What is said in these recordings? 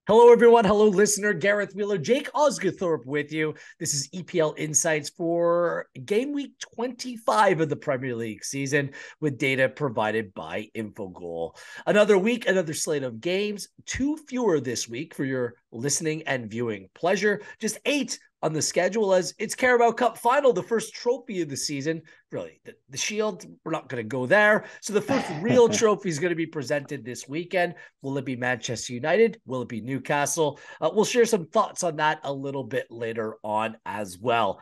Hello, everyone. Hello, listener. Gareth Wheeler, Jake Osgathorpe with you. This is EPL Insights for game week 25 of the Premier League season with data provided by Infogol. Another week, another slate of games, two fewer this week for your listening and viewing pleasure. Just 8 on the schedule as it's Carabao Cup final, the first trophy of the season. Really, the Shield, we're not going to go there. So the first real trophy is going to be presented this weekend. Will it be Manchester United? Will it be Newcastle? We'll share some thoughts on that a little bit later on as well.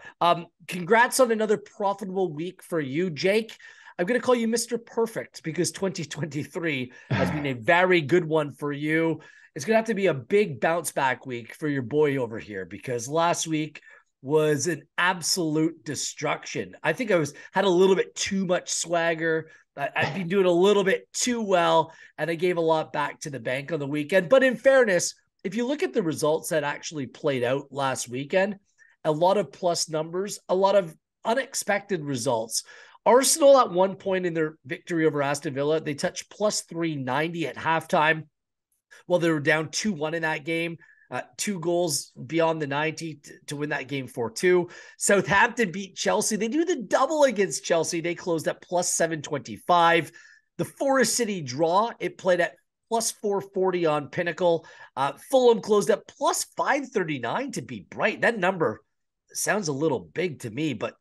Congrats on another profitable week for you, Jake. I'm going to call you Mr. Perfect because 2023 has been a very good one for you. It's going to have to be a big bounce back week for your boy over here because last week was an absolute destruction. I think had a little bit too much swagger. I've been doing a little bit too well, and I gave a lot back to the bank on the weekend. But in fairness, if you look at the results that actually played out last weekend, a lot of plus numbers, a lot of unexpected results. Arsenal at one point in their victory over Aston Villa, they touched plus 390 at halftime. Well, they were down 2-1 in that game. 2 goals beyond the 90 to win that game 4-2. Southampton beat Chelsea. They do the double against Chelsea. They closed at plus 725. The Forest City draw, it played at plus 440 on Pinnacle. Fulham closed at plus 539 to beat Brighton. That number sounds a little big to me, but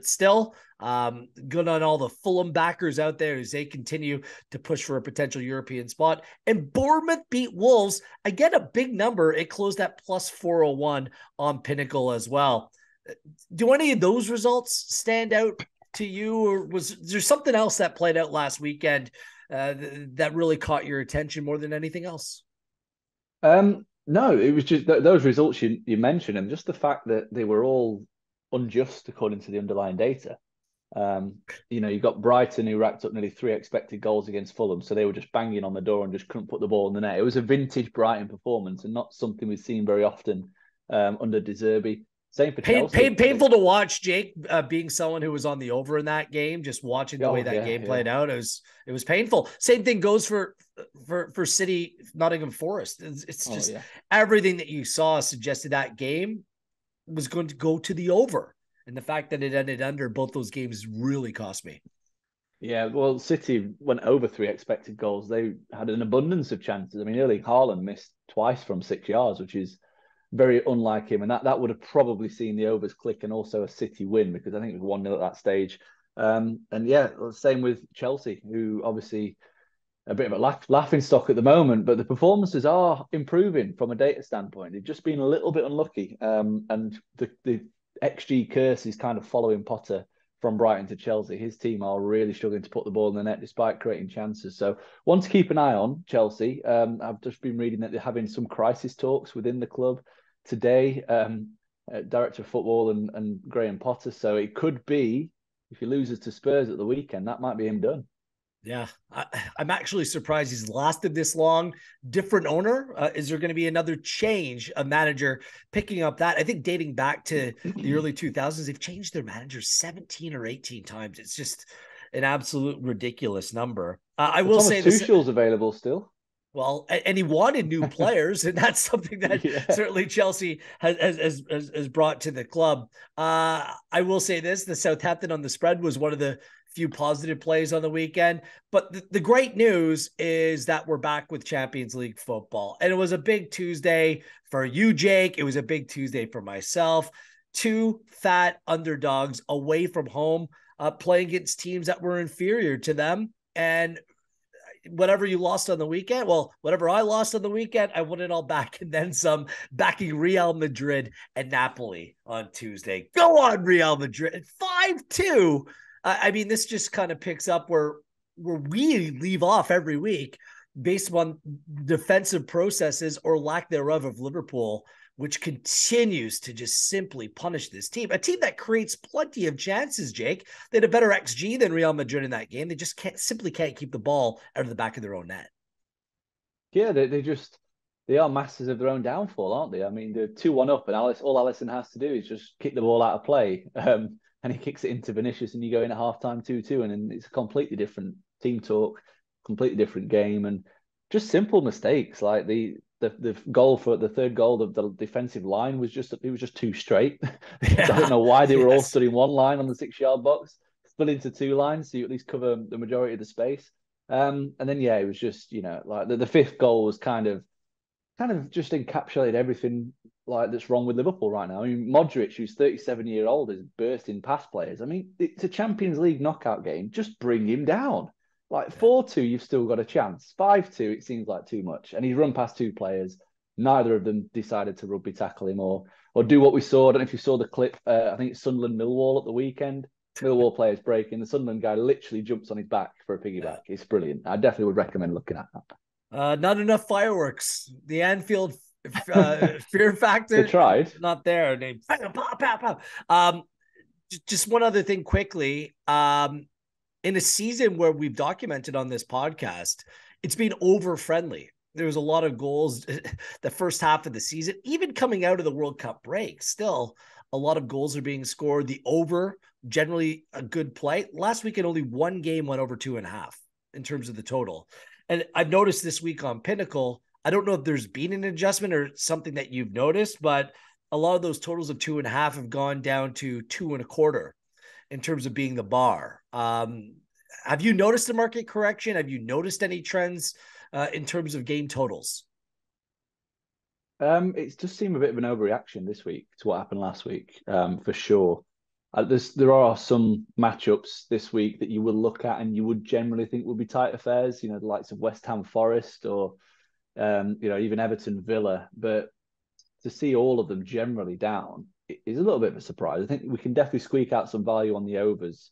still, good on all the Fulham backers out there as they continue to push for a potential European spot. And Bournemouth beat Wolves. Again, a big number. It closed at plus 401 on Pinnacle as well. Do any of those results stand out to you, or was there something else that played out last weekend that really caught your attention more than anything else? No, it was just those results you mentioned, and just the fact that they were all unjust according to the underlying data. You got Brighton who racked up nearly 3 expected goals against Fulham, so they were just banging on the door and just couldn't put the ball in the net. It was a vintage Brighton performance and not something we've seen very often under De Zerbi. Same for Chelsea. Painful to watch, Jake, being someone who was on the over in that game, just watching the way Oh that yeah, game yeah. played out. It was painful. Same thing goes for City, Nottingham Forest. It's Oh just yeah. everything that you saw suggested that game was going to go to the over. And the fact that it ended under both those games really cost me. Yeah, well, City went over 3 expected goals. They had an abundance of chances. I mean, Erling Haaland missed twice from 6 yards, which is very unlike him. And that would have probably seen the overs click and also a City win because I think it was 1-0 at that stage. And yeah, same with Chelsea, who obviously a bit of a laughing stock at the moment, but the performances are improving from a data standpoint. They've just been a little bit unlucky. And the XG curse is kind of following Potter from Brighton to Chelsea. His team are really struggling to put the ball in the net despite creating chances. So one to keep an eye on, Chelsea. I've just been reading that they're having some crisis talks within the club today. Director of football and Graham Potter. So it could be, if he loses to Spurs at the weekend, that might be him done. Yeah, I'm actually surprised he's lasted this long. Different owner. Is there going to be another change, a manager picking up that? I think dating back to the early 2000s, they've changed their managers 17 or 18 times. It's just an absolute ridiculous number. I Well, will Thomas say this. Tuchel's available still. Well, and he wanted new players, and that's something that Yeah. certainly Chelsea has brought to the club. I will say this: the Southampton on the spread was one of the few positive plays on the weekend. But the great news is that we're back with Champions League football, and it was a big Tuesday for you, Jake. It was a big Tuesday for myself. 2 fat underdogs away from home, playing against teams that were inferior to them, and whatever you lost on the weekend, well, whatever I lost on the weekend, I won it all back and then some, backing Real Madrid and Napoli on Tuesday. Go on, Real Madrid. 5-2. I mean, this just kind of picks up where we leave off every week based on defensive processes or lack thereof of Liverpool, which continues to just simply punish this team. A team that creates plenty of chances, Jake. They had a better XG than Real Madrid in that game. They just simply can't keep the ball out of the back of their own net. Yeah, they are masters of their own downfall, aren't they? I mean, they're 2-1 up, and all Allison has to do is just kick the ball out of play. And he kicks it into Vinicius, and you go in at halftime 2-2, and then it's a completely different team talk, completely different game, and just simple mistakes. Like the goal for the third goal, the defensive line was just too straight. Yeah. So I don't know why they were all stood in one line on the 6-yard box, split into two lines, so you at least cover the majority of the space. And then it was just like the fifth goal was kind of just encapsulated everything like that's wrong with Liverpool right now. I mean, Modric, who's 37-year-old, is bursting past players. I mean, it's a Champions League knockout game. Just bring him down. Like 4-2, you've still got a chance. 5-2, it seems like too much. And he's run past two players. Neither of them decided to rugby tackle him or do what we saw. I don't know if you saw the clip. I think it's Sunderland Millwall at the weekend. Millwall players breaking. The Sunderland guy literally jumps on his back for a piggyback. It's brilliant. I definitely would recommend looking at that. Not enough fireworks. The Anfield fear factor. They tried. Not there. They just one other thing quickly. In a season where we've documented on this podcast, it's been over friendly. There was a lot of goals the first half of the season, even coming out of the World Cup break. Still, a lot of goals are being scored. The over, generally a good play. Last weekend, only one game went over 2.5 in terms of the total. And I've noticed this week on Pinnacle, I don't know if there's been an adjustment or something that you've noticed, but a lot of those totals of 2.5 have gone down to 2.25 in terms of being the bar. Have you noticed a market correction? Have you noticed any trends in terms of game totals? It just seemed a bit of an overreaction this week to what happened last week, for sure. There are some matchups this week that you will look at and you would generally think would be tight affairs, the likes of West Ham Forest or, even Everton Villa. But to see all of them generally down is a little bit of a surprise. I think we can definitely squeak out some value on the overs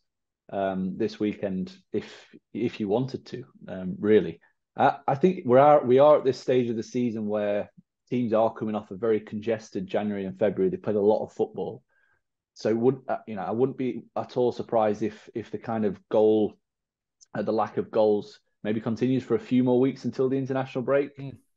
this weekend if you wanted to, really. I think we are at this stage of the season where teams are coming off a very congested January and February. They played a lot of football. So I wouldn't be at all surprised if the kind of the lack of goals maybe continues for a few more weeks until the international break,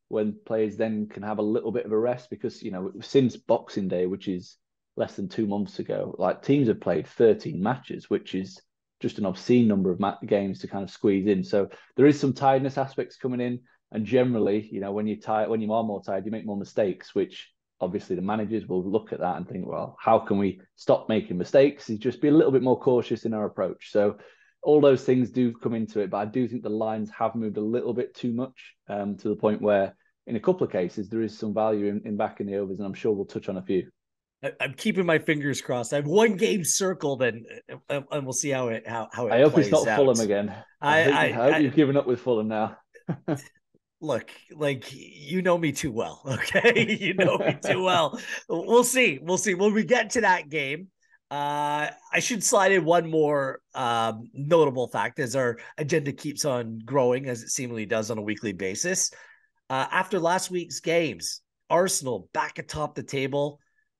when players then can have a little bit of a rest, because since Boxing Day, which is less than 2 months ago, like teams have played 13 matches, which is just an obscene number of games to kind of squeeze in. So there is some tiredness aspects coming in, and generally, when you're tired, when you are more tired, you make more mistakes, which obviously the managers will look at that and think, well, how can we stop making mistakes? Is just be a little bit more cautious in our approach. So all those things do come into it, but I do think the lines have moved a little bit too much, to the point where in a couple of cases there is some value in backing the overs, and I'm sure we'll touch on a few. I'm keeping my fingers crossed. I have one game circled, and we'll see how it I hope plays it's not out. Fulham again. I hope you've given up with Fulham now. Look, like, you know me too well, okay? You know me too well. We'll see. When we get to that game, I should slide in one more notable fact as our agenda keeps on growing, as it seemingly does on a weekly basis. After last week's games, Arsenal back atop the table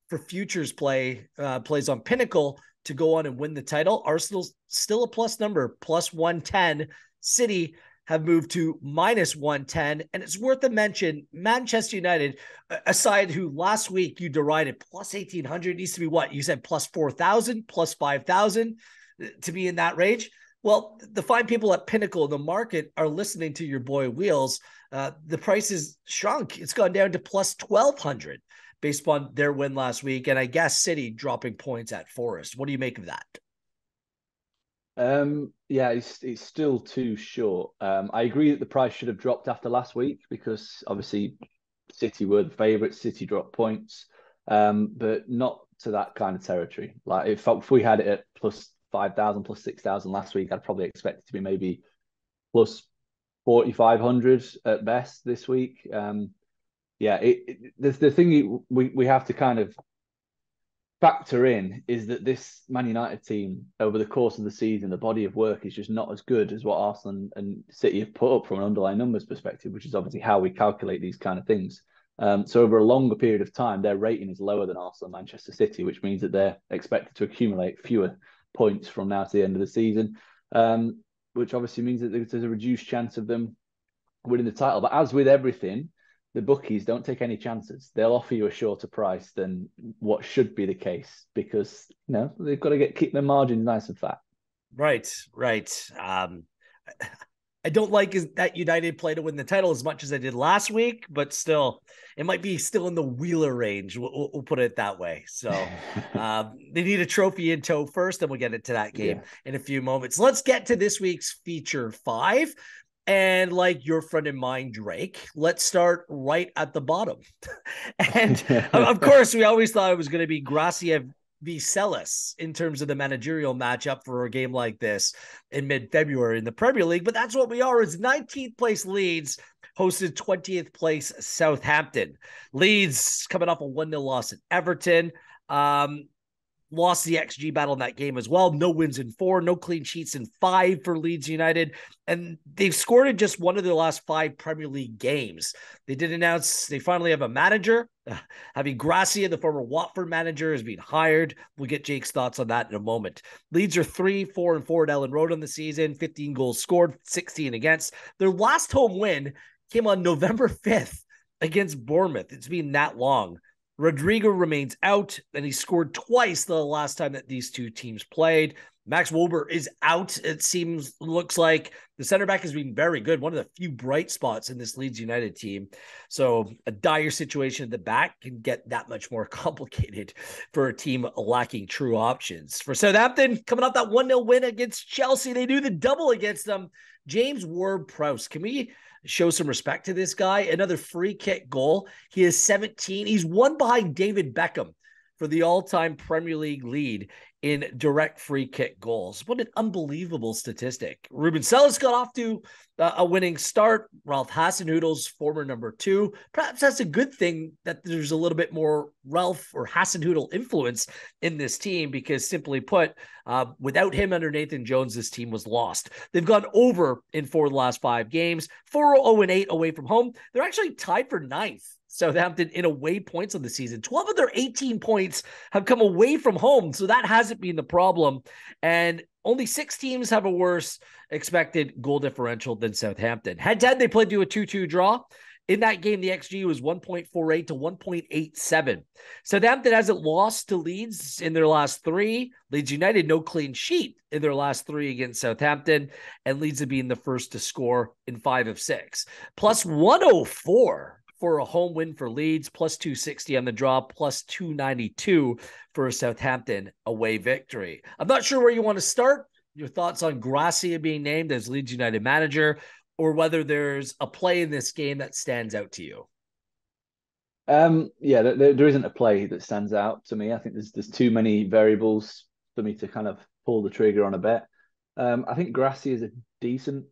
for futures plays on Pinnacle to go on and win the title. Arsenal's still a plus number, plus 110. City have moved to minus 110. And it's worth a mention, Manchester United, a side who last week you derided plus 1,800, needs to be what? You said plus 4,000, plus 5,000 to be in that range. Well, the fine people at Pinnacle in the market are listening to your boy Wheels. The price has shrunk. It's gone down to plus 1,200 based on their win last week. And I guess City dropping points at Forest. What do you make of that? It's still too short. I agree that the price should have dropped after last week, because obviously City were the favourites. City dropped points, but not to that kind of territory. Like if we had it at plus 5,000, plus 6,000 last week, I'd probably expect it to be maybe plus 4,500 at best this week. The thing we have to kind of factor in is that this Man United team, over the course of the season, the body of work is just not as good as what Arsenal and City have put up from an underlying numbers perspective, which is obviously how we calculate these kind of things. So over a longer period of time, their rating is lower than Arsenal and Manchester City, which means that they're expected to accumulate fewer points from now to the end of the season, which obviously means that there's a reduced chance of them winning the title. But as with everything, the bookies don't take any chances. They'll offer you a shorter price than what should be the case, because they've got to keep their margins nice and fat. Right. I don't like that United play to win the title as much as I did last week, but still, it might be still in the Wheeler range. We'll put it that way. So they need a trophy in tow first, and we'll get into that game in a few moments. Let's get to this week's feature 5. And like your friend and mine, Drake, let's start right at the bottom. And of course, we always thought it was going to be Gracia v. Celis in terms of the managerial matchup for a game like this in mid-February in the Premier League. But that's what we are, is 19th place Leeds hosted 20th place Southampton. Leeds coming off a 1-0 loss at Everton. Lost the XG battle in that game as well. No wins in 4, no clean sheets in 5 for Leeds United. And they've scored in just one of their last 5 Premier League games. They did announce they finally have a manager. Javi Gracia, the former Watford manager, has been hired. We'll get Jake's thoughts on that in a moment. Leeds are 3-4-4 at Ellen Road on the season, 15 goals scored, 16 against. Their last home win came on November 5th against Bournemouth. It's been that long. Rodrigo remains out, and he scored twice the last time that these two teams played. Max Wober is out. Looks like the center back has been very good. One of the few bright spots in this Leeds United team. So a dire situation at the back can get that much more complicated for a team lacking true options. For Southampton, coming off that 1-0 win against Chelsea, they do the double against them. James Ward-Prowse. Can we show some respect to this guy? Another free kick goal. He is 17. He's one behind David Beckham for the all-time Premier League lead in direct free kick goals. What an unbelievable statistic. Ruben Celis got off to a winning start. Ralph Hasenhüttl's former number 2. Perhaps that's a good thing that there's a little bit more Ralph or Hasenhüttl influence in this team, because simply put, without him under Nathan Jones, this team was lost. They've gone over in 4 of the last 5 games, 4-0-8 away from home. They're actually tied for 9th. Southampton in away points on the season. 12 of their 18 points have come away from home, so that hasn't been the problem. And only 6 teams have a worse expected goal differential than Southampton. Head-to-head, they played to a 2-2 draw. In that game, the XG was 1.48 to 1.87. Southampton hasn't lost to Leeds in their last 3. Leeds United, no clean sheet in their last 3 against Southampton. And Leeds have been the first to score in 5 of 6. Plus 104 for a home win for Leeds, plus 260 on the draw, plus 292 for a Southampton away victory. I'm not sure where you want to start. Your thoughts on Gracia being named as Leeds United manager, or whether there's a play in this game that stands out to you? There isn't a play that stands out to me. I think there's too many variables for me to kind of pull the trigger on a bet. I think Gracia is a decent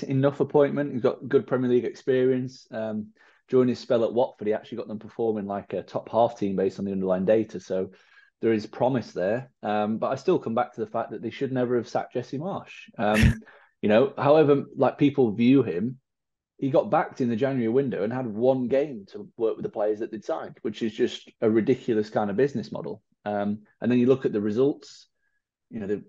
enough appointment. He's got good Premier League experience. During his spell at Watford, he actually got them performing like a top half team based on the underlying data. So there is promise there. But I still come back to the fact that they should never have sacked Jesse Marsch. However, like people view him, he got backed in the January window and had 1 game to work with the players that they'd signed, which is just a ridiculous kind of business model. And then you look at the results, they've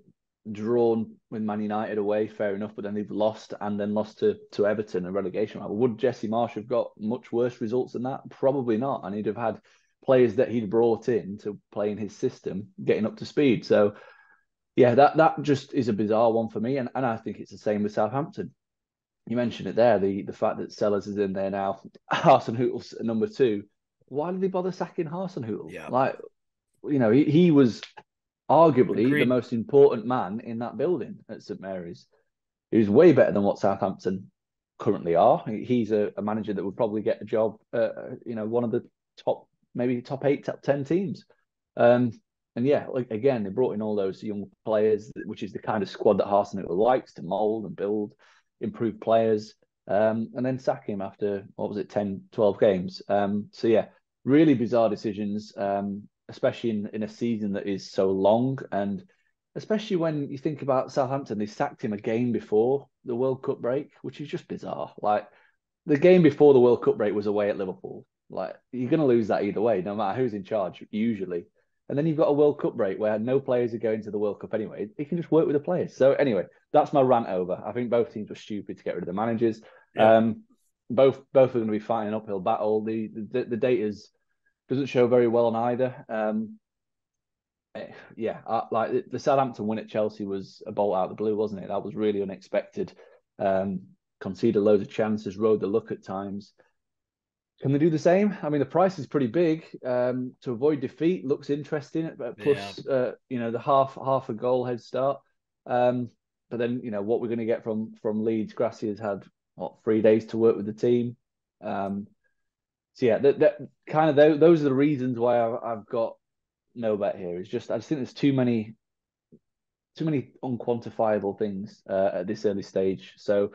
drawn with Man United away, fair enough, but then they've lost to Everton, a relegation battle. Would Jesse Marsch have got much worse results than that? Probably not. And he'd have had players that he'd brought in to play in his system getting up to speed. So yeah, that just is a bizarre one for me. And I think it's the same with Southampton. You mentioned it there, the fact that Sellers is in there now. Hasenhüttl's number 2. Why did they bother sacking Hasenhüttl? Yeah. He was arguably Agreed. the most important man in that building at St Mary's. He was way better than what Southampton currently are. He's a manager that would probably get a job, one of the top 8, top 10 teams. And yeah, again, they brought in all those young players, which is the kind of squad that Hasenhüttl likes to mould and build, improve players, and then sack him after, 10, 12 games. So yeah, really bizarre decisions, especially in a season that is so long. And especially when you think about Southampton, they sacked him a game before the World Cup break, which is just bizarre. Like, the game before the World Cup break was away at Liverpool. Like, you're going to lose that either way, no matter who's in charge, usually. And then you've got a World Cup break where no players are going to the World Cup anyway. He can just work with the players. So anyway, that's my rant over. I think both teams were stupid to get rid of the managers. Yep. Both are going to be fighting an uphill battle. The data doesn't show very well on either. Like the Southampton win at Chelsea was a bolt out of the blue, wasn't it? That was really unexpected. conceded loads of chances, rode the luck at times. Can they do the same? I mean, the price is pretty big. To avoid defeat looks interesting, but Yeah. plus, the half a goal head start. But then, what we're going to get from Leeds. Gracia's had 3 days to work with the team. So yeah, that kind of those are the reasons why I've got no bet here. It's just I just think there's too many unquantifiable things at this early stage. So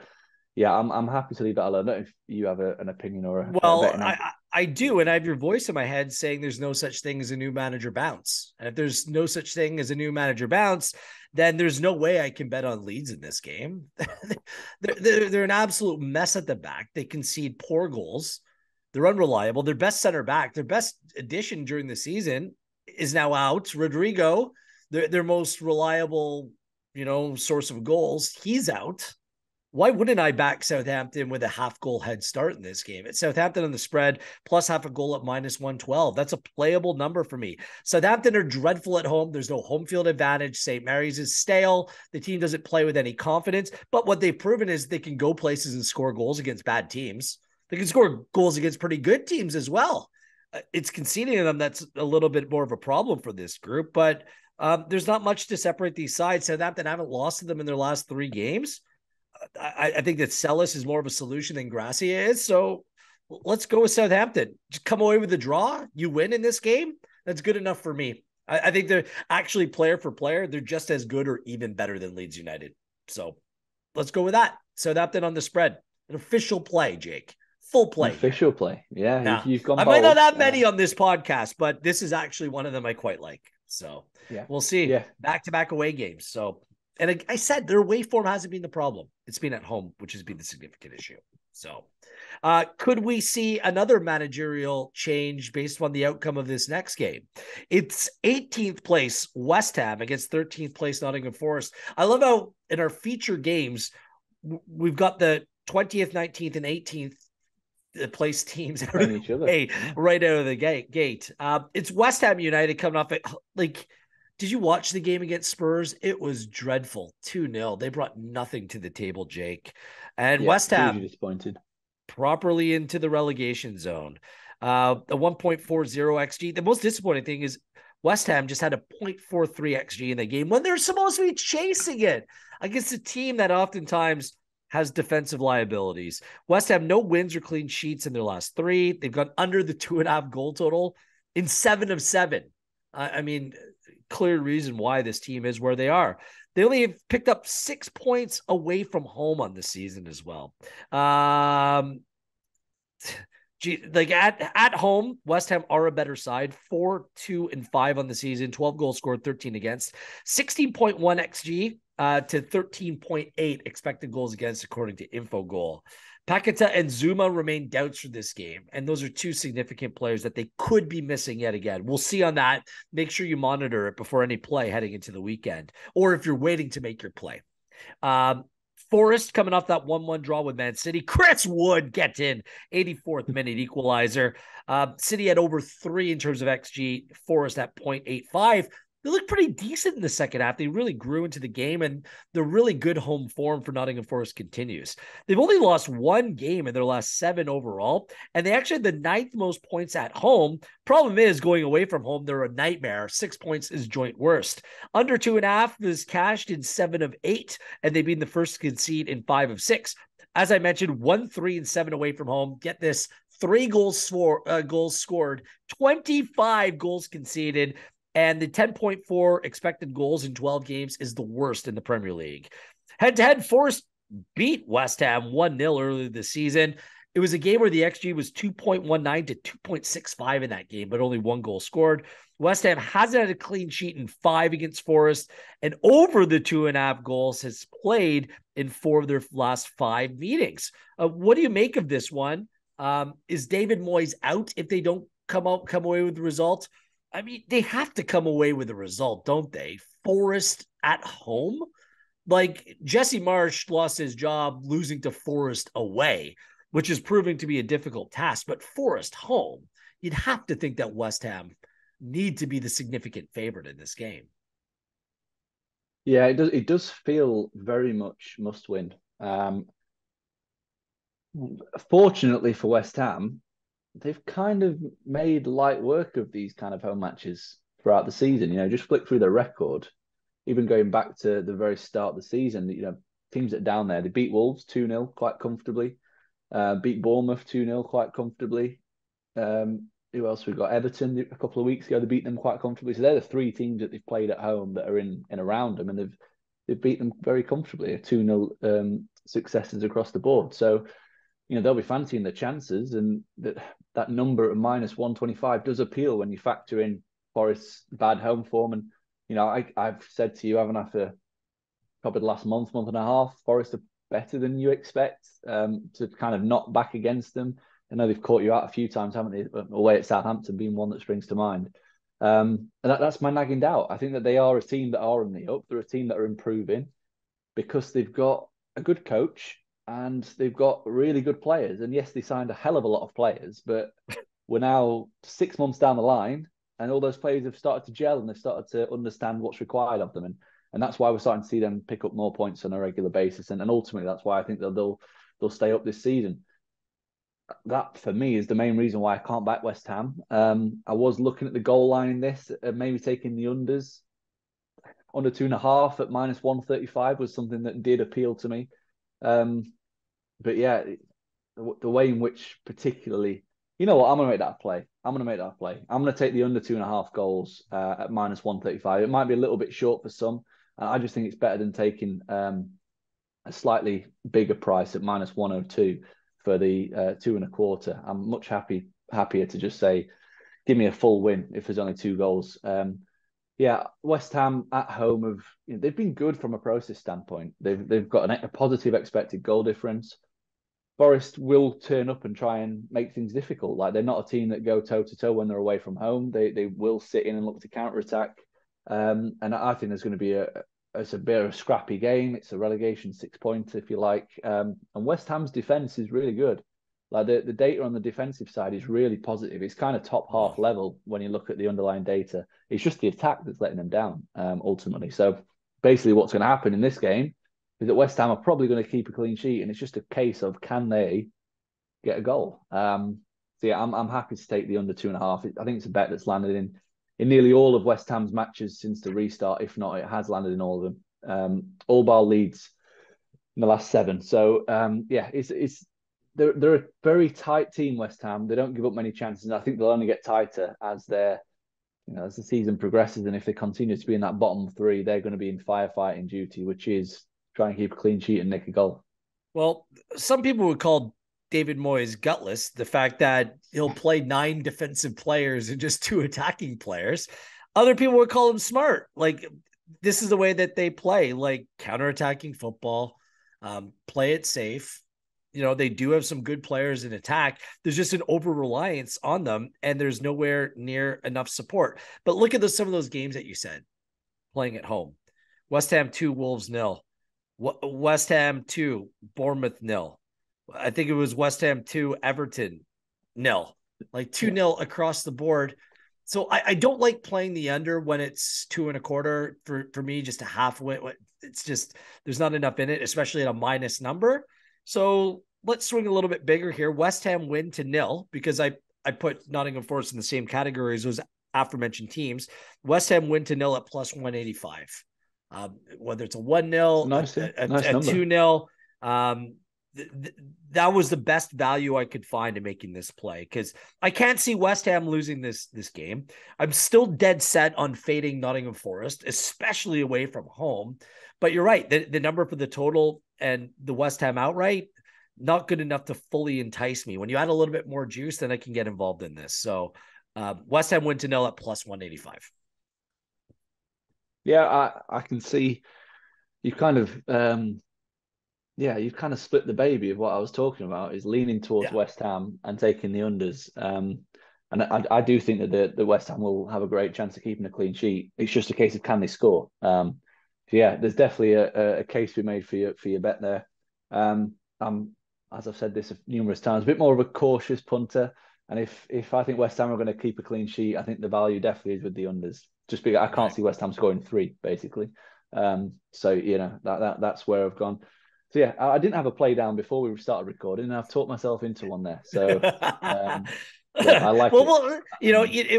yeah, I'm happy to leave that alone. I don't know if you have an opinion or a Well, betting on. I do, and I have your voice in my head saying there's no such thing as a new manager bounce. And if there's no such thing as a new manager bounce, then there's no way I can bet on Leeds in this game. they're an absolute mess at the back. They concede poor goals. They're unreliable. Their best center back, their best addition during the season is now out. Rodrigo, their most reliable, source of goals, he's out. Why wouldn't I back Southampton with a half goal head start in this game? It's Southampton on the spread plus half a goal at -112. That's a playable number for me. Southampton are dreadful at home. There's no home field advantage. St. Mary's is stale. The team doesn't play with any confidence. But what they've proven is they can go places and score goals against bad teams. They can score goals against pretty good teams as well. It's conceding them that's a little bit more of a problem for this group. But there's not much to separate these sides. Southampton haven't lost to them in their last 3 games. I think that Celis is more of a solution than Gracia is. So let's go with Southampton. Just come away with a draw. You win in this game. That's good enough for me. I think they're actually player for player. They're just as good or even better than Leeds United. So let's go with that. Southampton on the spread. An official play, Jake. Full play. An official play. Yeah, Yeah. you've gone I bold. might not have many on this podcast, but this is actually one of them I quite like. So yeah, we'll see. Yeah. Back-to-back away games. So, and I said their away form hasn't been the problem. It's been at home, which has been the significant issue. So could we see another managerial change based on the outcome of this next game? It's 18th place West Ham against 13th place Nottingham Forest. I love how in our feature games, we've got the 20th, 19th, and 18th place teams out of each other. Right out of the gate. It's West Ham United coming off it. Did you watch the game against Spurs? It was dreadful. 2-0. They brought nothing to the table, Jake. And West Ham disappointed. Properly into the relegation zone. A 1.40 XG. The most disappointing thing is West Ham just had a 0.43 XG in the game when they're supposed to be chasing it against a team that oftentimes has defensive liabilities. West Ham, no wins or clean sheets in their last 3. They've gone under the 2.5 goal total in 7 of 7. I mean, clear reason why this team is where they are. They only have picked up 6 points away from home on the season as well. At home, West Ham are a better side. 4, 2, and 5 on the season. 12 goals scored, 13 against. 16.1 XG to 13.8 expected goals against, according to Infogol. Paqueta and Zuma remain doubts for this game, and those are 2 significant players that they could be missing yet again. We'll see on that. Make sure you monitor it before any play heading into the weekend, or if you're waiting to make your play. Forest coming off that 1-1 draw with Man City. Chris Wood gets in, 84th minute equalizer. City had over 3 in terms of XG. Forest at 0.85. They look pretty decent in the second half. They really grew into the game, and the really good home form for Nottingham Forest continues. They've only lost 1 game in their last 7 overall, and they actually had the 9th most points at home. Problem is, going away from home, they're a nightmare. 6 points is joint worst. Under 2.5 is cashed in 7 of 8, and they've been the first to concede in 5 of 6. As I mentioned, 1, 3, and 7 away from home. Get this, 3 goals scored, 25 goals conceded. And the 10.4 expected goals in 12 games is the worst in the Premier League. Head-to-head, Forest beat West Ham 1-0 earlier this season. It was a game where the XG was 2.19 to 2.65 in that game, but only 1 goal scored. West Ham hasn't had a clean sheet in 5 against Forest, and over the 2.5 goals has played in 4 of their last 5 meetings. What do you make of this one? Is David Moyes out if they don't come away with the results? I mean, they have to come away with a result, don't they? Forest at home? Like, Jesse Marsch lost his job losing to Forest away, which is proving to be a difficult task. But Forest home, you'd have to think that West Ham need to be the significant favorite in this game. Yeah, it does feel very much must win. Fortunately for West Ham, they've kind of made light work of these kind of home matches throughout the season. Just flick through their record, even going back to the very start of the season. Teams that are down there, they beat Wolves 2-0 quite comfortably, beat Bournemouth 2-0 quite comfortably. Who else we got? Everton a couple of weeks ago, they beat them quite comfortably. So they're the three teams that they've played at home that are in and around them, and they've beat them very comfortably. 2-0 successes across the board. So they'll be fancying their chances, and that number of -125 does appeal when you factor in Forest's bad home form. And I've said to you, haven't I, for probably the last month and a half, Forest are better than you expect, to kind of knock back against them. I know they've caught you out a few times, haven't they? Away at Southampton being one that springs to mind. And that's my nagging doubt. I think that they are a team that are on the up. They're a team that are improving because they've got a good coach and they've got really good players. And yes, they signed a hell of a lot of players, but we're now 6 months down the line and all those players have started to gel and they've started to understand what's required of them. And that's why we're starting to see them pick up more points on a regular basis. And ultimately, that's why I think they'll stay up this season. That, for me, is the main reason why I can't back West Ham. I was looking at the goal line in this, maybe taking the unders. Under 2.5 at -135 was something that did appeal to me. But yeah, the way in which particularly, I'm going to make that play. I'm going to take the under 2.5 goals at -135. It might be a little bit short for some. I just think it's better than taking a slightly bigger price at -102 for the 2.25. I'm much happier to just say, give me a full win if there's only 2 goals. Yeah, West Ham at home they've been good from a process standpoint. They've got a positive expected goal difference. Forest will turn up and try and make things difficult. Like, they're not a team that go toe to toe when they're away from home. They will sit in and look to counter attack. And I think there's going to be it's a bit of a scrappy game. It's a relegation 6-pointer, if you like. And West Ham's defense is really good. Like, the data on the defensive side is really positive. It's kind of top half level when you look at the underlying data. It's just the attack that's letting them down, ultimately. So basically what's going to happen in this game is that West Ham are probably going to keep a clean sheet, and it's just a case of, can they get a goal? So yeah, I'm happy to take the under 2.5. I think it's a bet that's landed in nearly all of West Ham's matches since the restart. If not, it has landed in all of them. All bar Leeds in the last 7. So yeah, they're a very tight team, West Ham. They don't give up many chances, and I think they'll only get tighter as the season progresses. And if they continue to be in that bottom 3, they're going to be in firefighting duty, which is try and keep a clean sheet and nick a goal. Well, some people would call David Moyes gutless, the fact that he'll play 9 defensive players and just 2 attacking players. Other people would call him smart. Like, this is the way that they play, like counterattacking football, play it safe. They do have some good players in attack. There's just an over-reliance on them, and there's nowhere near enough support. But look at some of those games that you said, playing at home. West Ham 2, Wolves 0. West Ham 2, Bournemouth 0. I think it was West Ham 2, Everton 0. Like 2-0 across the board. So I don't like playing the under when it's 2.25. For me, just a half win. It's just, there's not enough in it, especially at a minus number. So let's swing a little bit bigger here. West Ham win to 0, because I put Nottingham Forest in the same category as those aforementioned teams. West Ham win to 0 at +185. Whether it's a 1-0, nice, a nice 2-0, that was the best value I could find in making this play, because I can't see West Ham losing this game. I'm still dead set on fading Nottingham Forest, especially away from home. But you're right, the number for the total and the West Ham outright, not good enough to fully entice me. When you add a little bit more juice, then I can get involved in this. So West Ham win to 0 at +185. Yeah, I can see you've kind of you've kind of split the baby of what I was talking about, is leaning towards West Ham and taking the unders. And I do think that the West Ham will have a great chance of keeping a clean sheet. It's just a case of, can they score? So yeah, there's definitely a case to be made for your bet there. I'm, as I've said this numerous times, a bit more of a cautious punter. And if I think West Ham are going to keep a clean sheet, I think the value definitely is with the unders. Just because I can't see West Ham scoring 3, basically. So that's where I've gone. So yeah, I didn't have a play down before we started recording, and I've talked myself into one there. So um, yeah, I like it. Well,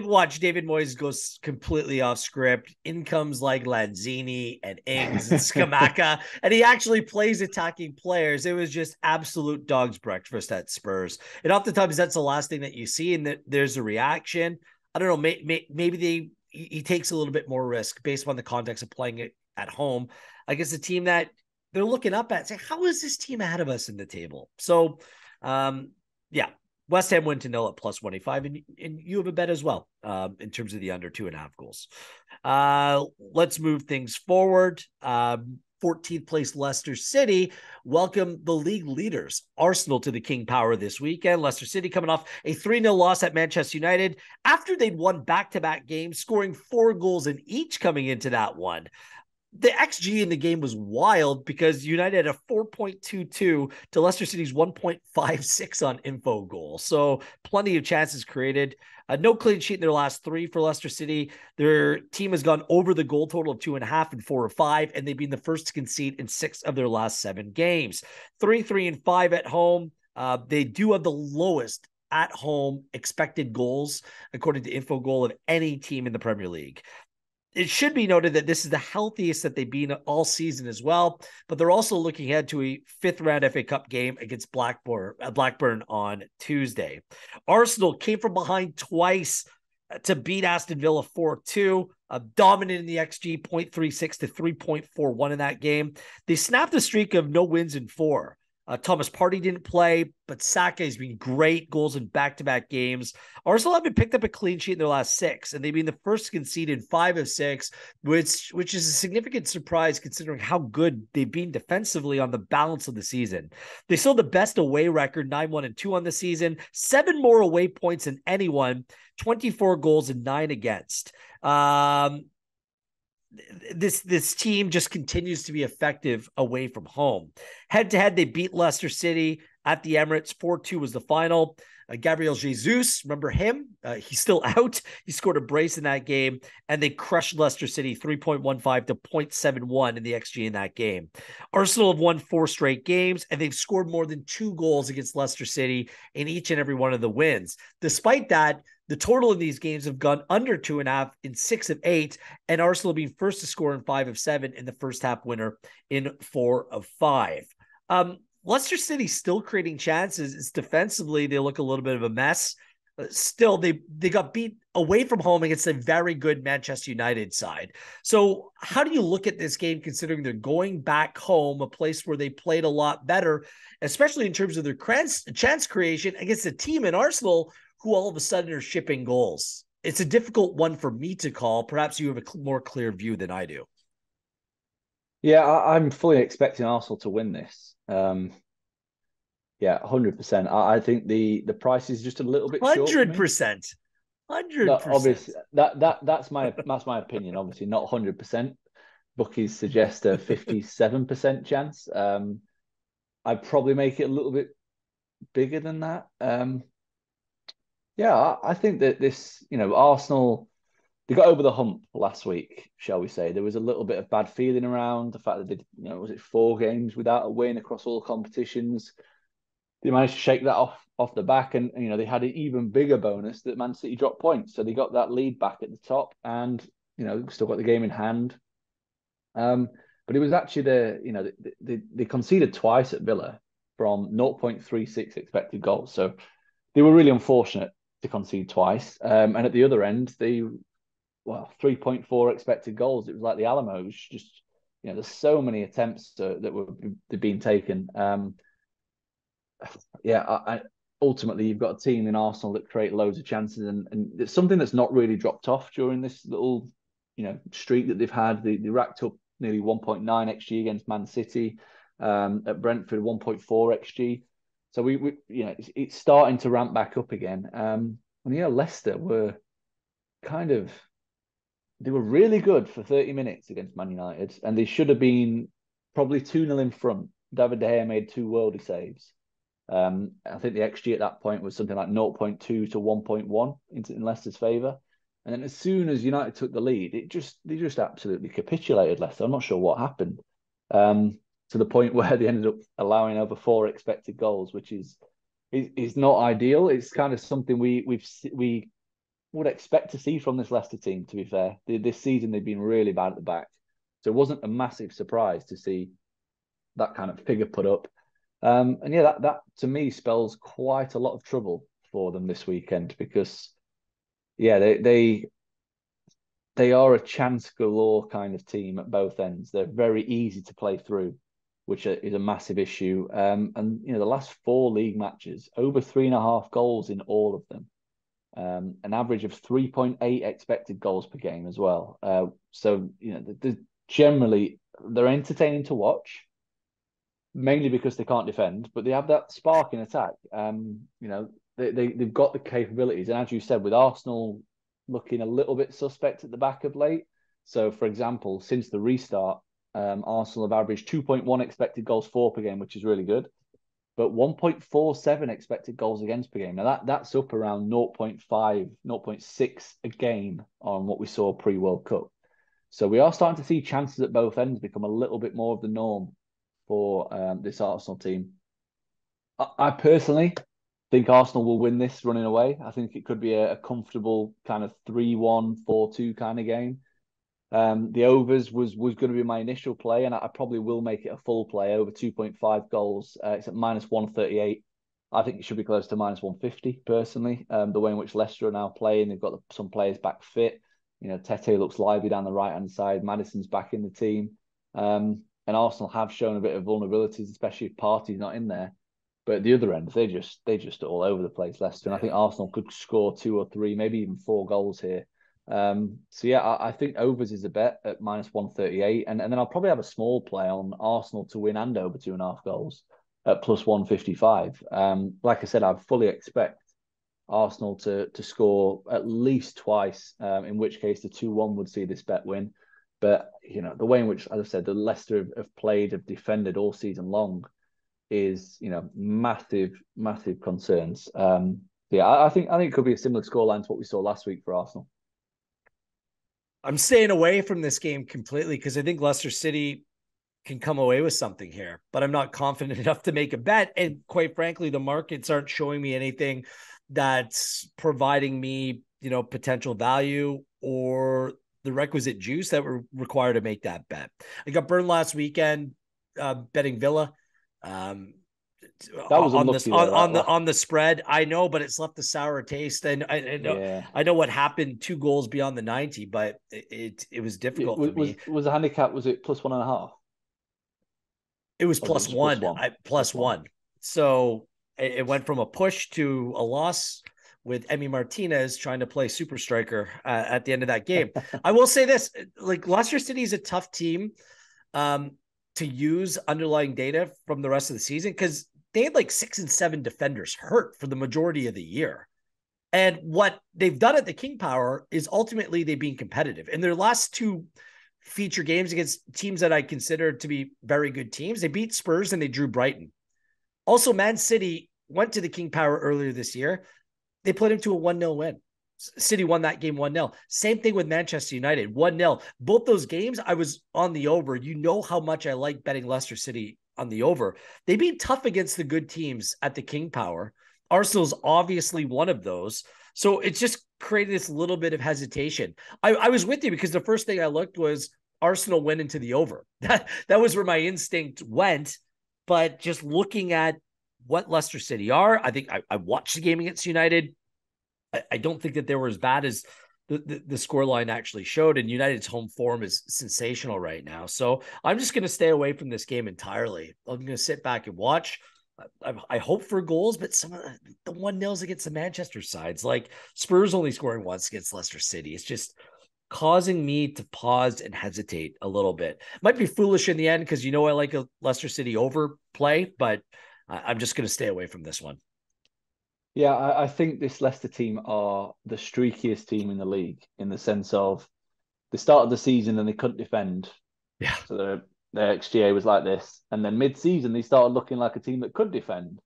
watch David Moyes goes completely off script. In comes like Lanzini and Ings and Skamaka, and he actually plays attacking players. It was just absolute dog's breakfast at Spurs. And oftentimes that's the last thing that you see, and that there's a reaction. I don't know. Maybe he takes a little bit more risk based on the context of playing it at home against a team that they're looking up at, saying, "How is this team ahead of us in the table?" So, yeah, West Ham win to nil at plus 185, and you have a bet as well in terms of the under 2.5 goals. Let's move things forward. 14th place Leicester City welcome the league leaders Arsenal to the King Power this weekend. Leicester City coming off a 3-0 loss at Manchester United after they'd won back-to-back games, scoring 4 goals in each coming into that one. The XG in the game was wild because United had a 4.22 to Leicester City's 1.56 on info goal. So plenty of chances created. No clean sheet in their last 3 for Leicester City. Their team has gone over the goal total of 2.5 and 4 or 5, and they've been the first to concede in 6 of their last 7 games. 3, 3, and 5 at home. They do have the lowest at home expected goals, according to info goal, of any team in the Premier League. It should be noted that this is the healthiest that they've been all season as well, but they're also looking ahead to a 5th round FA Cup game against Blackburn on Tuesday. Arsenal came from behind twice to beat Aston Villa 4-2, dominant in the XG 0.36 to 3.41 in that game. They snapped a streak of no wins in 4. Thomas Partey didn't play, but Saka has been great, goals in back-to-back games. Arsenal haven't picked up a clean sheet in their last 6, and they've been the first to concede in 5 of 6, which is a significant surprise considering how good they've been defensively on the balance of the season. They still have the best away record, 9-1-2 on the season, 7 more away points than anyone, 24 goals and 9 against. This team just continues to be effective away from home. Head-to-head, they beat Leicester City at the Emirates. 4-2 was the final. Gabriel Jesus, remember him? He's still out. He scored a brace in that game, and they crushed Leicester City 3.15 to 0.71 in the XG in that game. Arsenal have won 4 straight games, and they've scored more than 2 goals against Leicester City in each and every one of the wins. Despite that, the total in these games have gone under 2.5 in 6 of 8, and Arsenal being first to score in 5 of 7, in the first half winner in 4 of 5. Leicester City still creating chances. It's defensively, they look a little bit of a mess. Still, they got beat away from home against a very good Manchester United side. So how do you look at this game considering they're going back home, a place where they played a lot better, especially in terms of their chance creation against a team in Arsenal who all of a sudden are shipping goals? It's a difficult one for me to call. Perhaps you have a more clear view than I do. Yeah, I'm fully expecting Arsenal to win this. Yeah, 100%. I think the price is just a little bit short for me. 100%. No, 100%. obviously that's my opinion. Obviously, not 100%. Bookies suggest a 57% chance. I'd probably make it a little bit bigger than that. Yeah, I think that this, Arsenal, they got over the hump last week, shall we say. There was a little bit of bad feeling around the fact that they, was it 4 games without a win across all competitions? They managed to shake that off the back, and they had an even bigger bonus that Man City dropped points, so they got that lead back at the top, and still got the game in hand. But it was actually they conceded twice at Villa from 0.36 expected goals, so they were really unfortunate to concede twice. And at the other end, 3.4 expected goals. It was like the Alamo. Just there's so many attempts that were being taken. Ultimately, you've got a team in Arsenal that create loads of chances, and it's something that's not really dropped off during this little streak that they've had. They racked up nearly 1.9 xG against Man City, at Brentford 1.4 xG. So it's starting to ramp back up again. Leicester were they were really good for 30 minutes against Man United, and they should have been probably 2-0 in front. David De Gea made 2 worldie saves. I think the XG at that point was something like 0.2 to 1.1 in Leicester's favour. And then as soon as United took the lead, they just absolutely capitulated Leicester. I'm not sure what happened. to the point where they ended up allowing over 4 expected goals, which is not ideal. It's kind of something we would expect to see from this Leicester team, to be fair. This season, they've been really bad at the back. So it wasn't a massive surprise to see that kind of figure put up. And yeah, that to me spells quite a lot of trouble for them this weekend because, yeah, they are a chance galore kind of team at both ends. They're very easy to play through, which is a massive issue. And the last 4 league matches, over 3.5 goals in all of them. An average of 3.8 expected goals per game as well. So generally they're entertaining to watch, mainly because they can't defend, but they have that spark in attack. They've got the capabilities, and as you said, with Arsenal looking a little bit suspect at the back of late. So, for example, since the restart, Arsenal have averaged 2.1 expected goals for per game, which is really good, but 1.47 expected goals against per game. Now that's up around 0.5, 0.6 a game on what we saw pre-World Cup. So we are starting to see chances at both ends become a little bit more of the norm for this Arsenal team. I personally think Arsenal will win this running away. I think it could be a comfortable kind of 3-1, 4-2 kind of game. The overs was going to be my initial play, and I probably will make it a full play over 2.5 goals. It's at -138. I think it should be close to -150 personally. The way in which Leicester are now playing, they've got some players back fit. Tete looks lively down the right hand side. Maddison's back in the team, and Arsenal have shown a bit of vulnerabilities, especially if Partey's not in there. But at the other end, they just all over the place, Leicester. And I think Arsenal could score 2 or 3, maybe even 4 goals here. So yeah, I think overs is a bet at -138, and then I'll probably have a small play on Arsenal to win and over 2.5 goals at +155. Like I said, I fully expect Arsenal to score at least twice, in which case the 2-1 would see this bet win. But the way in which, as I said, the Leicester have played, have defended all season long is massive concerns. Yeah, I think it could be a similar scoreline to what we saw last week for Arsenal. I'm staying away from this game completely because I think Leicester City can come away with something here, but I'm not confident enough to make a bet. And quite frankly, the markets aren't showing me anything that's providing me, potential value or the requisite juice that were required to make that bet. I got burned last weekend betting Villa. That was unlucky on the spread. I know, but it's left a sour taste. And I know what happened 2 goals beyond the 90, but it was difficult for me. Was the handicap, was it +1.5? It was +1. +1. So it went from a push to a loss with Emi Martinez trying to play super striker at the end of that game. I will say this, like Leicester City is a tough team to use underlying data from the rest of the season because they had like 6 and 7 defenders hurt for the majority of the year. And what they've done at the King Power is ultimately they've been competitive. In their last 2 feature games against teams that I consider to be very good teams, they beat Spurs and they drew Brighton. Also, Man City went to the King Power earlier this year. They put him to a 1-0 win. City won that game 1-0. Same thing with Manchester United, 1-0. Both those games, I was on the over. You know how much I like betting Leicester City on the over. They've been tough against the good teams at the King Power. Arsenal's obviously one of those. So it's just created this little bit of hesitation. I was with you because the first thing I looked was Arsenal went into the over. That was where my instinct went. But just looking at what Leicester City are, I think I watched the game against United. I don't think that they were as bad as the scoreline actually showed, and United's home form is sensational right now. So I'm just going to stay away from this game entirely. I'm going to sit back and watch. I hope for goals, but some of the 1-0s against the Manchester sides, like Spurs only scoring once against Leicester City, it's just causing me to pause and hesitate a little bit. Might be foolish in the end because I like a Leicester City overplay, but I'm just going to stay away from this one. Yeah, I think this Leicester team are the streakiest team in the league in the sense of the start of the season and they couldn't defend. Yeah. So their XGA was like this. And then mid-season, they started looking like a team that could defend.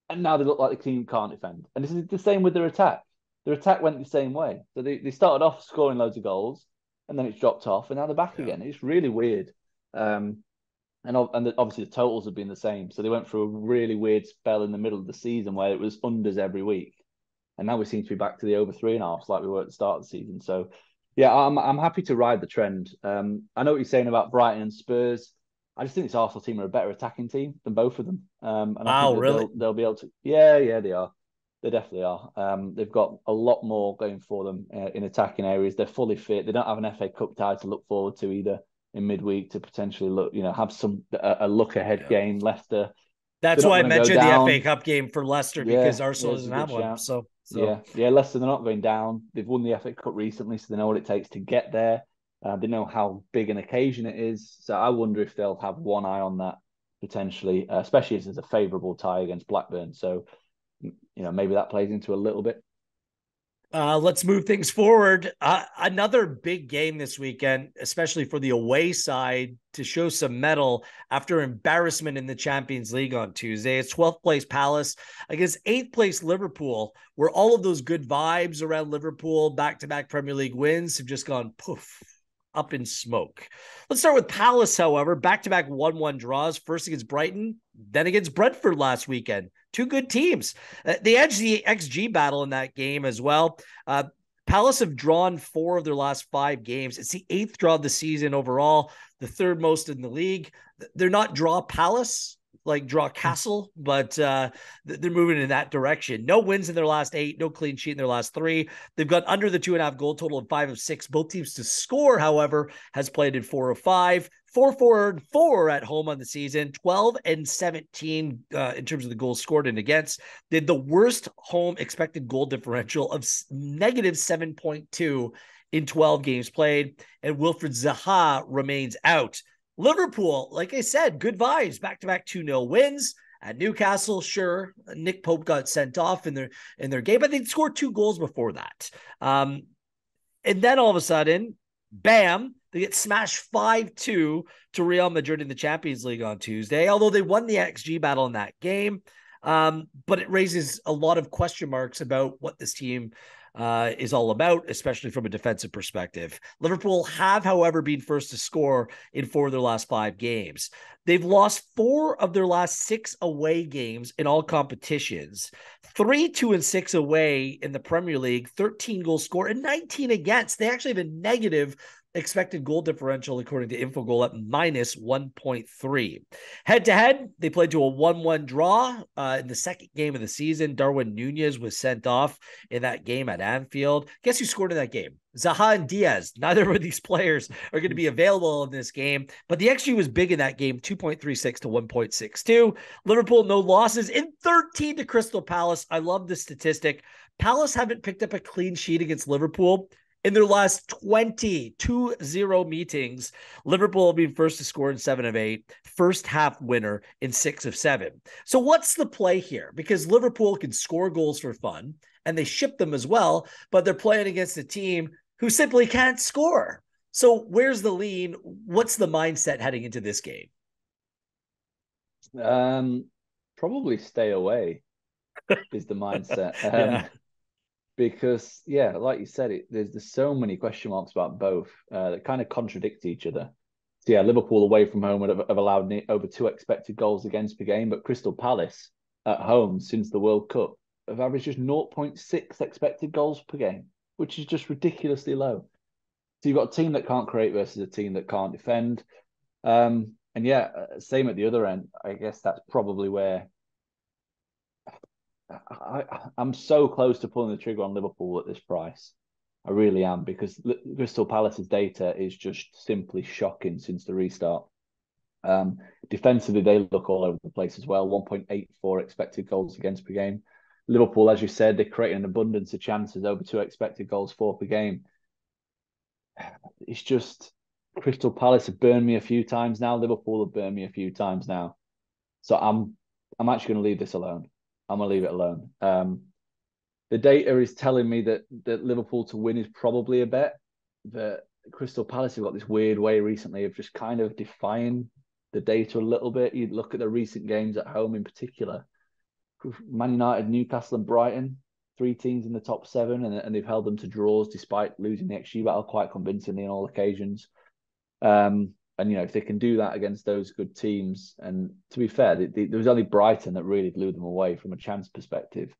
And now they look like the team can't defend. And this is the same with their attack. Their attack went the same way. So they started off scoring loads of goals and then it's dropped off and now they're back again. It's really weird. And obviously the totals have been the same. So they went through a really weird spell in the middle of the season where it was unders every week. And now we seem to be back to the over 3.5 like we were at the start of the season. So yeah, I'm happy to ride the trend. I know what you're saying about Brighton and Spurs. I just think this Arsenal team are a better attacking team than both of them. And I think Wow, that really? they'll be able to. Yeah, they are. They definitely are. They've got a lot more going for them in attacking areas. They're fully fit. They don't have an FA Cup tie to look forward to either in midweek to potentially look, have some a look ahead Yeah. game. Leicester, they're That's not why I going to go mentioned the FA down. Cup game for Leicester because Yeah, yeah, Arsenal it's a doesn't good have one. shout. So Yeah, Leicester, they're not going down. They've won the FA Cup recently, so they know what it takes to get there. They know how big an occasion it is. So I wonder if they'll have one eye on that potentially, especially as there's a favourable tie against Blackburn. So, maybe that plays into a little bit. let's move things forward. Another big game this weekend, especially for the away side, to show some mettle after embarrassment in the Champions League on Tuesday. It's 12th place Palace against 8th place Liverpool, where all of those good vibes around Liverpool, back-to-back Premier League wins, have just gone poof, up in smoke. Let's start with Palace, however. Back-to-back 1-1 draws, first against Brighton, then against Brentford last weekend. Two good teams. They edged the XG battle in that game as well. Palace have drawn 4 of their last 5 games. It's the 8th draw of the season overall, the 3rd most in the league. They're not draw Palace, like draw Castle, but they're moving in that direction. No wins in their last 8, no clean sheet in their last 3. They've got under the 2.5 goal total of 5 of 6. Both teams to score, however, has played in 4 of 5. 4-4-4 at home on the season, 12-17 in terms of the goals scored and against. They had the worst home expected goal differential of negative 7.2 in 12 games played, and Wilfried Zaha remains out. Liverpool, like I said, good vibes, back-to-back 2-0 wins. At Newcastle, sure, Nick Pope got sent off in their game, but they'd scored 2 goals before that. And then all of a sudden, bam, they get smashed 5-2 to Real Madrid in the Champions League on Tuesday, although they won the XG battle in that game. But it raises a lot of question marks about what this team is all about, especially from a defensive perspective. Liverpool have, however, been first to score in 4 of their last 5 games. They've lost 4 of their last 6 away games in all competitions. 3, 2, and 6 away in the Premier League, 13 goals scored and 19 against. They actually have a negative expected goal differential, according to Infogol, at minus 1.3. Head-to-head, they played to a 1-1 draw in the second game of the season. Darwin Nunez was sent off in that game at Anfield. Guess who scored in that game? Zaha and Diaz. Neither of these players are going to be available in this game, but the XG was big in that game, 2.36 to 1.62. Liverpool, no losses in 13 to Crystal Palace. I love this statistic. Palace haven't picked up a clean sheet against Liverpool in their last 2-0 meetings. Liverpool being first to score in 7 of 8, first half winner in 6 of 7. So what's the play here? Because Liverpool can score goals for fun, and they ship them as well, but they're playing against a team who simply can't score. So where's the lean? What's the mindset heading into this game? Probably stay away is the mindset. Yeah. Because like you said, there's so many question marks about both that kind of contradict each other. So yeah, Liverpool away from home have allowed over 2 expected goals against per game, but Crystal Palace at home since the World Cup have averaged just 0.6 expected goals per game, which is just ridiculously low. So you've got a team that can't create versus a team that can't defend. And same at the other end. I guess that's probably where I'm so close to pulling the trigger on Liverpool at this price. I really am, because Crystal Palace's data is just simply shocking since the restart. Defensively, they look all over the place as well. 1.84 expected goals against per game. Liverpool, as you said, they create an abundance of chances, over 2 expected goals for per game. It's just Crystal Palace have burned me a few times now. Liverpool have burned me a few times now. So I'm actually going to leave this alone. I'm going to leave it alone. The data is telling me that Liverpool to win is probably a bet. That Crystal Palace have got this weird way recently of just kind of defying the data a little bit. You look at the recent games at home in particular. Man United, Newcastle and Brighton, 3 teams in the top 7, and they've held them to draws despite losing the XG battle quite convincingly on all occasions. And, if they can do that against those good teams, and to be fair, there was only Brighton that really blew them away from a chance perspective.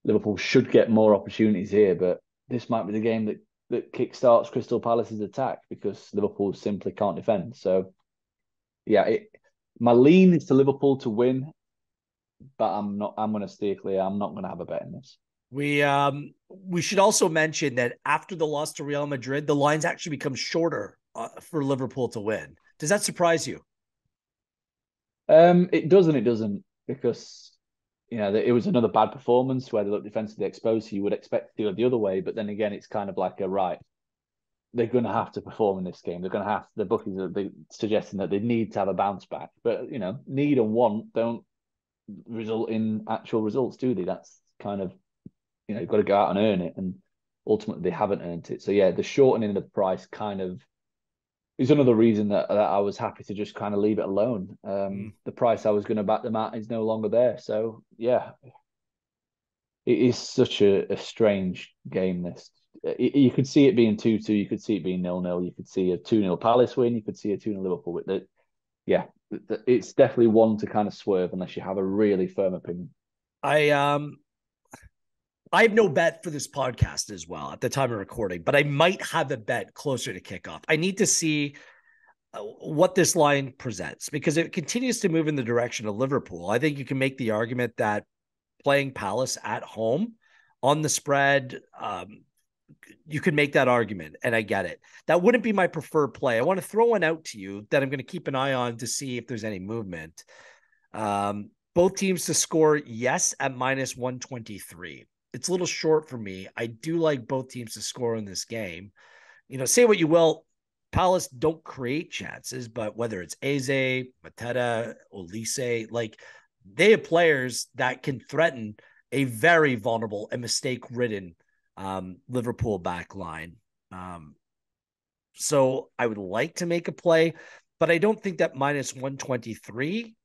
Liverpool should get more opportunities here, but this might be the game that kickstarts Crystal Palace's attack because Liverpool simply can't defend. So, yeah, my lean is to Liverpool to win, but I'm going to steer clear. I'm not going to have a bet in this. We should also mention that after the loss to Real Madrid, the lines actually become shorter for Liverpool to win. Does that surprise you? It does and it doesn't, because it was another bad performance where they looked defensively exposed. So you would expect to go the other way, but then again, it's kind of like they're going to have to perform in this game. They're going to have the bookies are suggesting that they need to have a bounce back, but need and want don't result in actual results, do they? That's kind of you've got to go out and earn it, and ultimately they haven't earned it. So yeah, the shortening of the price kind of is another reason that I was happy to just kind of leave it alone. The price I was going to back them at is no longer there. So yeah, it is such a strange game. This you could see it being 2-2, you could see it being 0-0, you could see a 2-0 Palace win, you could see a 2-0 Liverpool with it. Yeah, it's definitely one to kind of swerve unless you have a really firm opinion. I have no bet for this podcast as well at the time of recording, but I might have a bet closer to kickoff. I need to see what this line presents because it continues to move in the direction of Liverpool. I think you can make the argument that playing Palace at home on the spread, you can make that argument, and I get it. That wouldn't be my preferred play. I want to throw one out to you that I'm going to keep an eye on to see if there's any movement. Both teams to score, yes, at minus 123. It's a little short for me. I do like both teams to score in this game. Say what you will, Palace don't create chances, but whether it's Eze, Mateta, Olise, they have players that can threaten a very vulnerable and mistake-ridden Liverpool back line. So I would like to make a play, but I don't think that minus 123,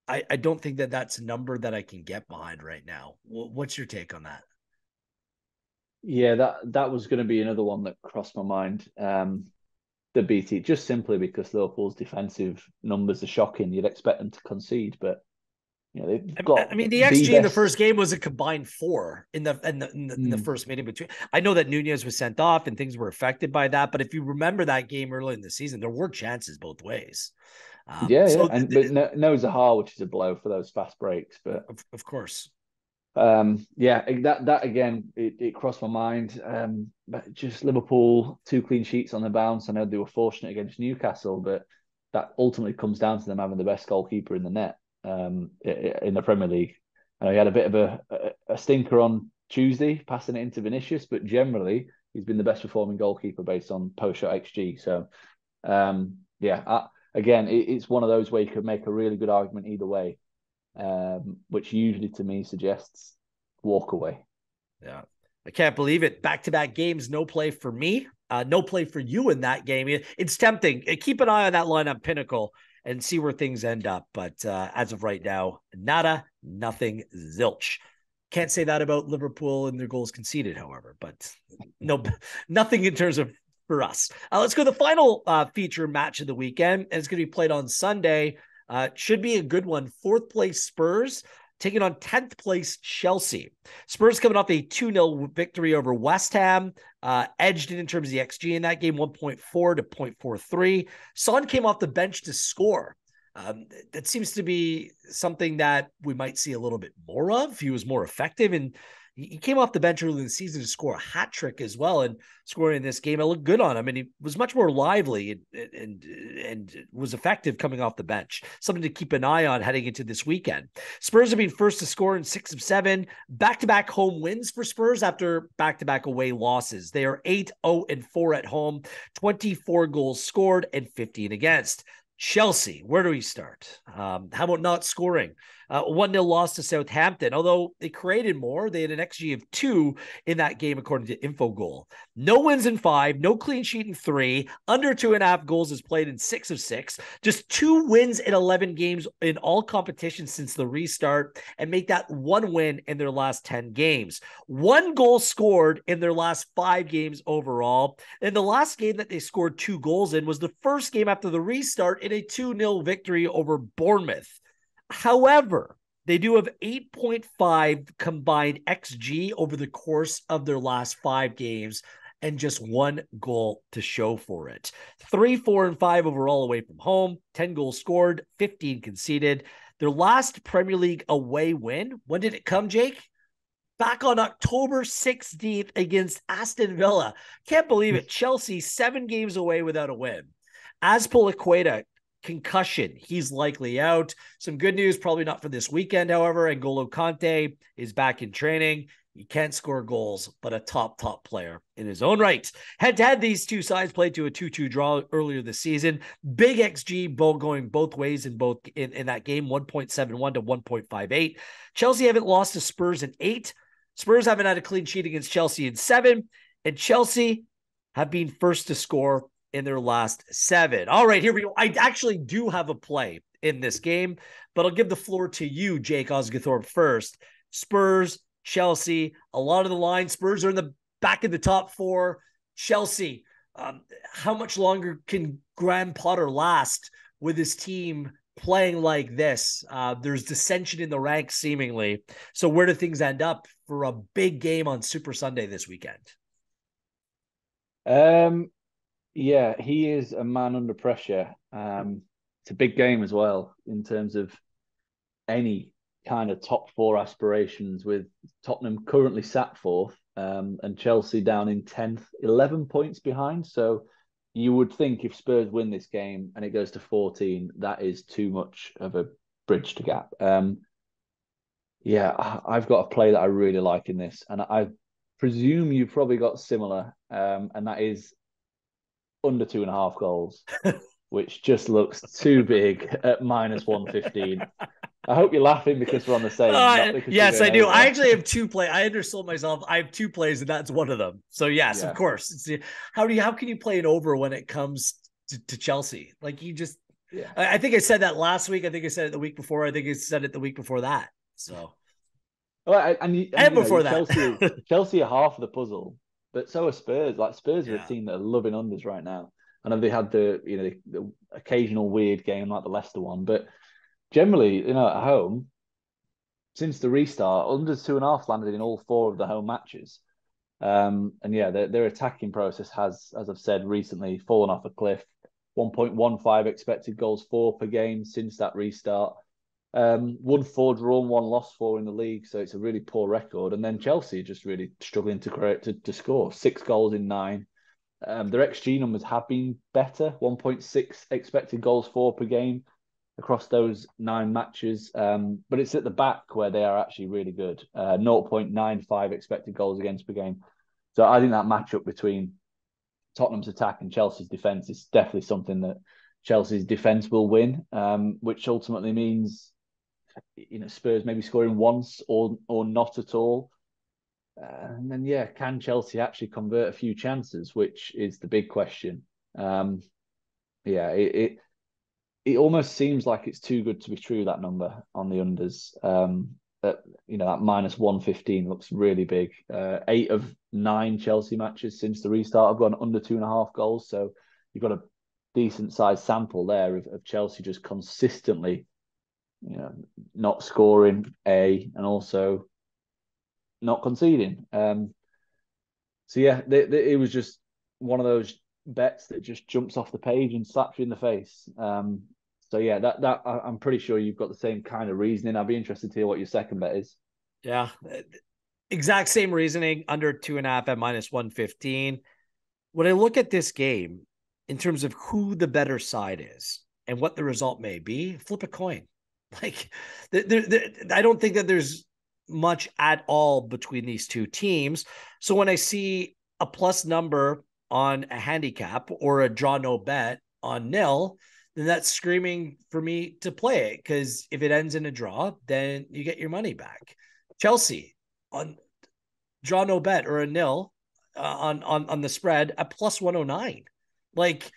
I don't think that that's a number that I can get behind right now. What's your take on that? Yeah, that was going to be another one that crossed my mind. The BT, just simply because Liverpool's defensive numbers are shocking. You'd expect them to concede, but they've got. I mean, the XG in the first game was a combined 4 in the first meeting between. I know that Nunez was sent off and things were affected by that, but if you remember that game early in the season, there were chances both ways. But no Zaha, which is a blow for those fast breaks. But of course. That again, it crossed my mind. But just Liverpool 2 clean sheets on the bounce. I know they were fortunate against Newcastle, but that ultimately comes down to them having the best goalkeeper in the net in the Premier League. I know he had a bit of a stinker on Tuesday, passing it into Vinicius, but generally he's been the best performing goalkeeper based on post-shot XG. So again, it's one of those where you could make a really good argument either way. Which usually to me suggests walk away. Yeah. I can't believe it. Back-to-back games, no play for me, no play for you in that game. It's tempting. Keep an eye on that line on Pinnacle and see where things end up. But as of right now, nothing, zilch. Can't say that about Liverpool and their goals conceded, however, but nothing in terms of for us. Let's go to the final feature match of the weekend, and it's going to be played on Sunday. Should be a good one. 4th place Spurs taking on 10th place Chelsea. Spurs coming off a 2-0 victory over West Ham. Edged it in terms of the XG in that game, 1.4 to 0.43. Son came off the bench to score. That seems to be something that we might see a little bit more of. He was more effective, and he came off the bench early in the season to score a hat trick as well, and scoring in this game. It looked good on him, and he was much more lively and was effective coming off the bench. Something to keep an eye on heading into this weekend. Spurs have been first to score in 6 of 7. Back-to-back home wins for Spurs after back-to-back away losses. They are 8-0-4 at home, 24 goals scored and 15 against. Chelsea, where do we start? How about not scoring? 1-0 loss to Southampton, although they created more. They had an XG of 2 in that game, according to Infogol. No wins in 5, no clean sheet in 3, under 2.5 goals is played in 6 of 6, just 2 wins in 11 games in all competitions since the restart, and make that 1 win in their last 10 games. 1 goal scored in their last 5 games overall. And the last game that they scored 2 goals in was the first game after the restart in a 2-0 victory over Bournemouth. However, they do have 8.5 combined XG over the course of their last 5 games and just 1 goal to show for it. 3, 4, and 5 overall away from home, 10 goals scored, 15 conceded. Their last Premier League away win, when did it come, Jake? Back on October 16th against Aston Villa. Can't believe it. Chelsea, 7 games away without a win. Azpilicueta, concussion. He's likely out. Some good news, probably not for this weekend, however. N'Golo Kante is back in training. He can't score goals, but a top player in his own right. Head-to-head, these two sides played to a 2-2 draw earlier this season. Big XG going both ways in that game, 1.71 to 1.58. Chelsea haven't lost to Spurs in 8. Spurs haven't had a clean sheet against Chelsea in 7. And Chelsea have been first to score in their last 7. All right, here we go. I actually do have a play in this game, but I'll give the floor to you, Jake Osgathorpe, first. Spurs, Chelsea, a lot of the line. Spurs are in the back of the top 4. Chelsea, how much longer can Graham Potter last with his team playing like this? There's dissension in the ranks, seemingly. So where do things end up for a big game on Super Sunday this weekend? Yeah, he is a man under pressure. It's a big game as well in terms of any kind of top 4 aspirations, with Tottenham currently sat 4th, and Chelsea down in 10th, 11 points behind. So you would think if Spurs win this game and it goes to 14, that is too much of a bridge to gap. Yeah, I've got a play that I really like in this, and I presume you've probably got similar, and that is under 2.5 goals, which just looks too big at -115. I hope you're laughing because we're on the same. Not because yes, I do. over. I actually have 2 plays. I undersold myself. I have 2 plays, and that's one of them. So yes, Yeah. of course. How can you play it over when it comes to Chelsea? Like, you just, yeah. I think I said that last week. I think I said it the week before. I think I said it the week before that. So, Well, and before that, Chelsea are half of the puzzle, but so are Spurs. Like, Spurs are a team that are loving unders right now. I know they had the occasional weird game like the Leicester one, but generally, at home, since the restart, unders 2.5 landed in all 4 of the home matches. And yeah, their attacking process has, as I've said recently, fallen off a cliff. 1.15 expected goals for per game since that restart. 1-4 drawn, 1 lost 4 in the league, so it's a really poor record. And then Chelsea just really struggling to score 6 goals in 9. Their XG numbers have been better, 1.6 expected goals for per game across those 9 matches. But it's at the back where they are actually really good, 0.95 expected goals against per game. So I think that matchup between Tottenham's attack and Chelsea's defence is definitely something that Chelsea's defence will win, which ultimately means Spurs maybe scoring once or not at all. And then, yeah, can Chelsea actually convert a few chances, which is the big question. Yeah, it almost seems like it's too good to be true, that number on the unders. That -115 looks really big. 8 of 9 Chelsea matches since the restart have gone under 2.5 goals. So you've got a decent sized sample there of Chelsea just consistently, not scoring and also not conceding. So yeah, it was just one of those bets that just jumps off the page and slaps you in the face. So yeah, that I'm pretty sure you've got the same kind of reasoning. I'd be interested to hear what your second bet is. Yeah, exact same reasoning. Under 2.5 at -115. When I look at this game in terms of who the better side is and what the result may be, flip a coin. Like, I don't think that there's much at all between these two teams. So when I see a plus number on a handicap or a draw no bet on nil, then that's screaming for me to play it, because if it ends in a draw, then you get your money back. Chelsea on draw no bet or a nil on the spread at plus 109. Like,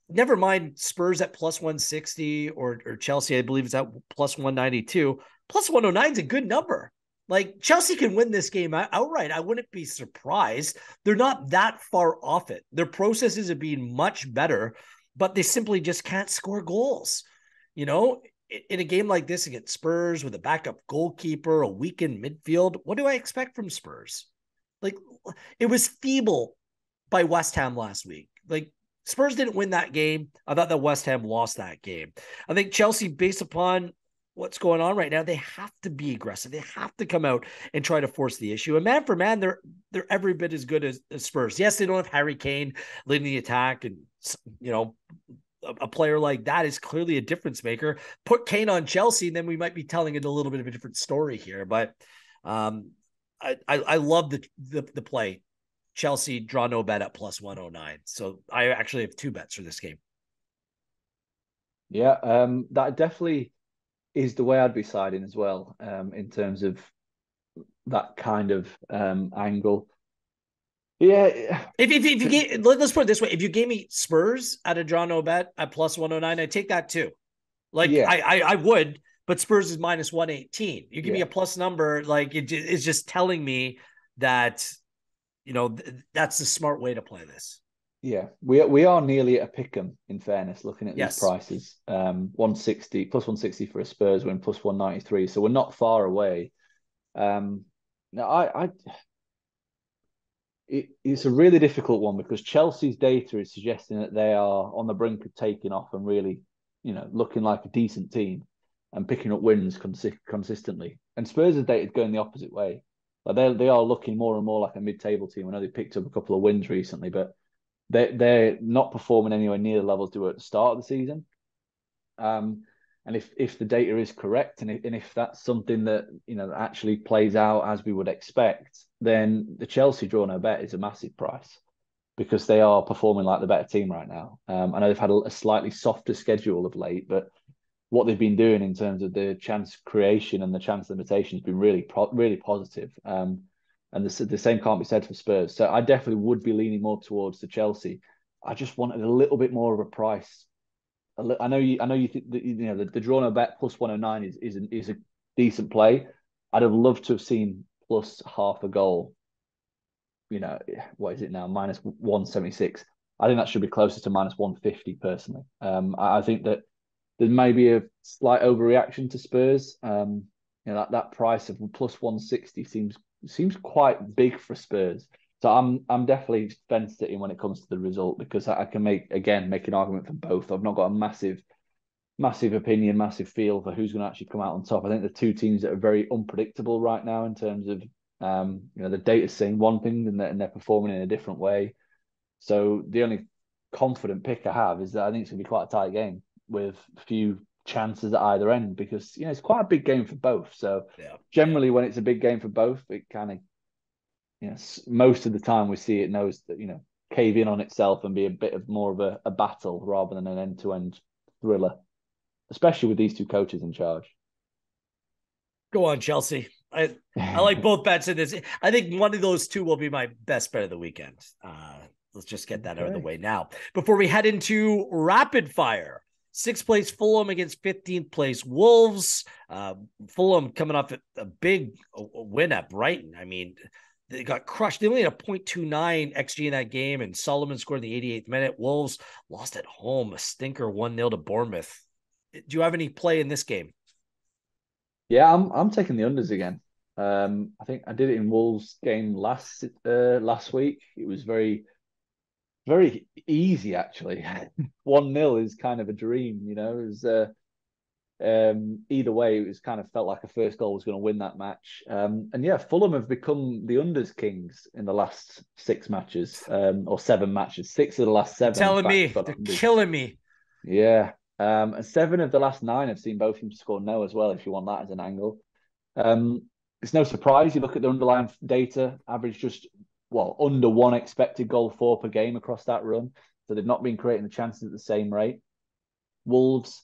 never mind Spurs at plus 160 or Chelsea, I believe, is at plus 192. Plus 109 is a good number. Like, Chelsea can win this game outright. I wouldn't be surprised. They're not that far off it. Their processes have been much better, but they simply just can't score goals. You know, in a game like this against Spurs with a backup goalkeeper, a weakened midfield, what do I expect from Spurs? Like, it was feeble by West Ham last week. Like, Spurs didn't win that game. I thought that West Ham lost that game. I think Chelsea, based upon what's going on right now, they have to be aggressive. They have to come out and try to force the issue. And man for man, they're every bit as good as Spurs. Yes, they don't have Harry Kane leading the attack, and you know, a player like that is clearly a difference maker. Put Kane on Chelsea, and then we might be telling it a little bit of a different story here. But I love the play. Chelsea draw no bet at plus 109. So I actually have two bets for this game. Yeah, that definitely is the way I'd be siding as well, in terms of that kind of angle. Yeah. If you gave, let's put it this way: if you gave me Spurs at a draw no bet at plus 109, I'd take that too. Like, yeah, I would, but Spurs is minus 118. You give me yeah. a plus number, like it's just telling me that, you know, that's the smart way to play this. Yeah, we are nearly at a pick 'em, in fairness, looking at these Yes. prices. 160 plus 160 for a Spurs win, plus 193. So we're not far away. Now it's a really difficult one because Chelsea's data is suggesting that they are on the brink of taking off and really, looking like a decent team and picking up wins consistently. And Spurs' data is going the opposite way. Like they are looking more and more like a mid-table team. I know they picked up a couple of wins recently, but they're not performing anywhere near the levels they were at the start of the season. And if the data is correct, and if that's something that actually plays out as we would expect, then the Chelsea draw no bet is a massive price because they are performing like the better team right now. I know they've had a slightly softer schedule of late, but what they've been doing in terms of the chance creation and the chance limitation has been really positive. And the same can't be said for Spurs. So I definitely would be leaning more towards the Chelsea. I just wanted a little bit more of a price. I know you think that, the draw no bet plus 109 is a decent play. I'd have loved to have seen plus half a goal. What is it now? Minus 176. I think that should be closer to minus 150 personally. I think that there may be a slight overreaction to Spurs. That price of plus 160 seems quite big for Spurs. So I'm definitely fence sitting when it comes to the result because I can make an argument for both. I've not got a massive opinion, massive feel for who's going to actually come out on top. I think the two teams that are very unpredictable right now in terms of the data's saying one thing and they're performing in a different way. So the only confident pick I have is that I think it's going to be quite a tight game with a few chances at either end because it's quite a big game for both. So generally when it's a big game for both, it kind of most of the time we see it knows that cave in on itself and be a bit of more of a battle rather than an end-to-end thriller, especially with these two coaches in charge. Go on, Chelsea. I like both bets in this. I think one of those two will be my best bet of the weekend. Let's just get that out of the way now before we head into rapid fire. 6th place Fulham against 15th place Wolves. Fulham coming off a big win at Brighton. I mean, they got crushed. They only had a 0.29 XG in that game, and Solomon scored in the 88th minute. Wolves lost at home, a stinker 1-0 to Bournemouth. Do you have any play in this game? Yeah, I'm taking the unders again. I think I did it in Wolves game last week. It was very, very easy actually. 1-0 is kind of a dream, It was either way, it was kind of felt like a first goal was going to win that match. And yeah, Fulham have become the unders kings in the last 6 matches, or 7 matches. 6 of the last 7. Telling me they're killing me. Yeah. And 7 of the last 9 have seen both teams score no as well, if you want that as an angle. It's no surprise you look at the underlying data, average just under 1 expected goal for per game across that run. So they've not been creating the chances at the same rate. Wolves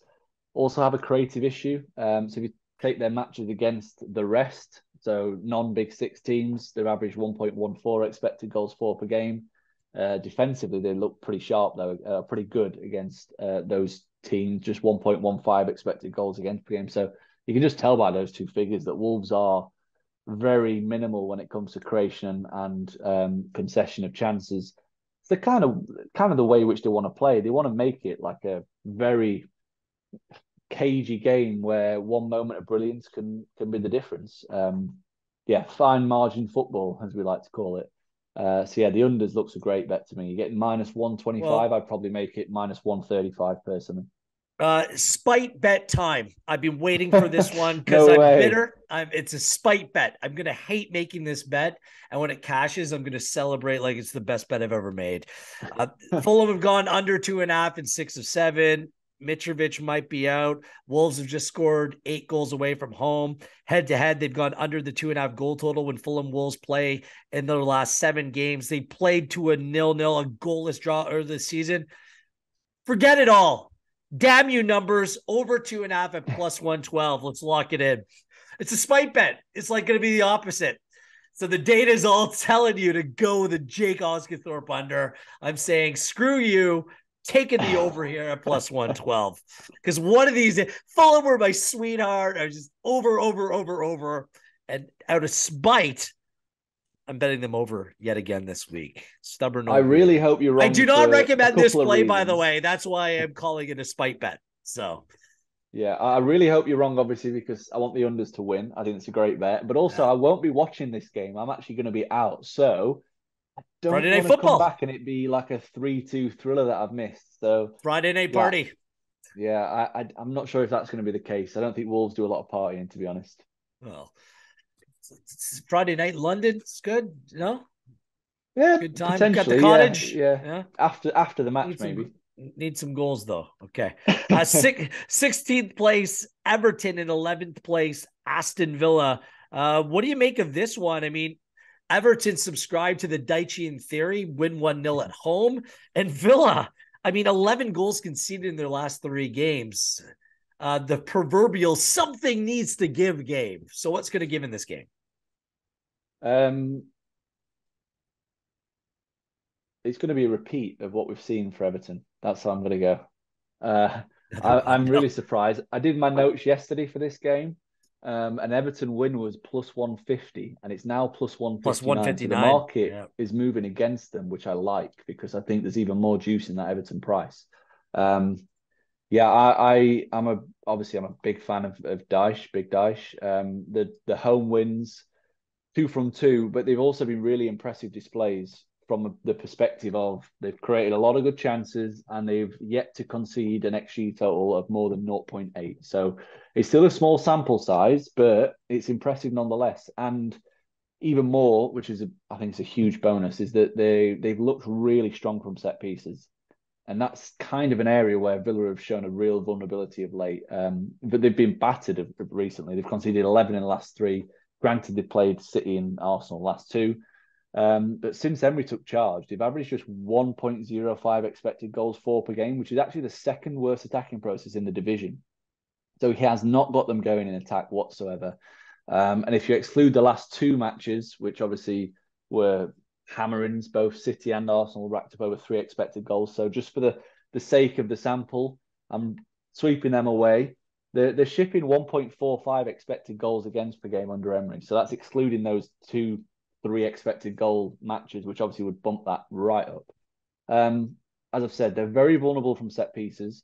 also have a creative issue. So if you take their matches against the rest, so non-Big Six teams, they've averaged 1.14 expected goals for per game. Defensively, they look pretty sharp, though, pretty good against those teams, just 1.15 expected goals against per game. So you can just tell by those two figures that Wolves are very minimal when it comes to creation and concession of chances. It's the kind of the way in which they want to play. They want to make it like a very cagey game where one moment of brilliance can be the difference. Yeah, fine margin football, as we like to call it. So yeah, the unders looks a great bet to me. You get minus 125. Well, I'd probably make it minus 135 personally. Spite bet time. I've been waiting for this one because No I'm way. bitter. It's a spite bet. I'm gonna hate making this bet, and when it cashes, I'm gonna celebrate like it's the best bet I've ever made. Fulham have gone under 2.5 in 6 of 7. Mitrovic might be out. Wolves have just scored 8 goals away from home. Head to head, they've gone under the 2.5 goal total when Fulham Wolves play in their last 7 games. They played to a 0-0, a goalless draw earlier this season. Forget it all. Damn you, numbers. Over 2.5 at plus 112. Let's lock it in. It's a spite bet. It's like going to be the opposite. So the data is all telling you to go with the Jake Osgathorpe under. I'm saying, screw you. Taking the over here at plus 112. Because one of these, Fulham were my sweetheart. I was just over. And out of spite, I'm betting them over yet again this week. Stubborn I old really me. hope you're I wrong do not for a recommend this couple of play, by the reasons. way. That's why I am calling it a spite bet. So, Yeah, I really hope you're wrong, obviously, because I want the unders to win. I think it's a great bet. But also, yeah. I won't be watching this game. I'm actually going to be out. So I don't Friday Night want to come Football. back and it be like a 3-2 thriller that I've missed. So, Friday Night yeah, Party. yeah, I'm not sure if that's going to be the case. I don't think Wolves do a lot of partying, to be honest. Well, it's Friday night in London. It's good. You know, Yeah, good time. Got the potentially. Yeah, cottage. yeah. Yeah. After the match, Need some maybe. need some goals though. Okay. 16th place, Everton in 11th place, Aston Villa. What do you make of this one? I mean, Everton subscribed to the Daichian theory, win 1-0 at home. And Villa, I mean, 11 goals conceded in their last 3 games. The proverbial something needs to give game. So what's going to give in this game? Um, it's going to be a repeat of what we've seen for Everton. That's how I'm going to go. Uh, Another I'm 1-0. really surprised. I did my notes yesterday for this game. An Everton win was plus 150, and it's now plus Plus 159. So the 159. market Yeah. is moving against them, which I like because I think there's even more juice in that Everton price. Um, yeah, I'm a big fan of Dyche, Big Dyche. The home wins 2 from 2, but they've also been really impressive displays from the perspective of they've created a lot of good chances and they've yet to concede an XG total of more than 0.8. So it's still a small sample size, but it's impressive nonetheless. And even more, which is I think it's a huge bonus, is that they've looked really strong from set pieces. And that's kind of an area where Villa have shown a real vulnerability of late. But they've been battered recently. They've conceded 11 in the last 3. Granted, they played City and Arsenal last 2. But since Emery took charge, they've averaged just 1.05 expected goals for per game, which is actually the second worst attacking process in the division. So he has not got them going in attack whatsoever. And if you exclude the last 2 matches, which obviously were hammerings, both City and Arsenal racked up over 3 expected goals. So just for the sake of the sample, I'm sweeping them away. They're shipping 1.45 expected goals against per game under Emery. So that's excluding those 2-3 expected goal matches, which obviously would bump that right up. As I've said, they're very vulnerable from set pieces.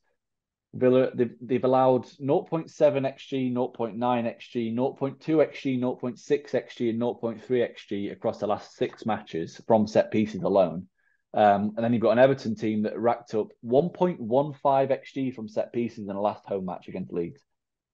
Villa, they've allowed 0.7 xg, 0.9 xg, 0.2 xg, 0.6 xg, and 0.3 xg across the last 6 matches from set pieces alone. And then you've got an Everton team that racked up 1.15 xg from set pieces in the last home match against Leeds.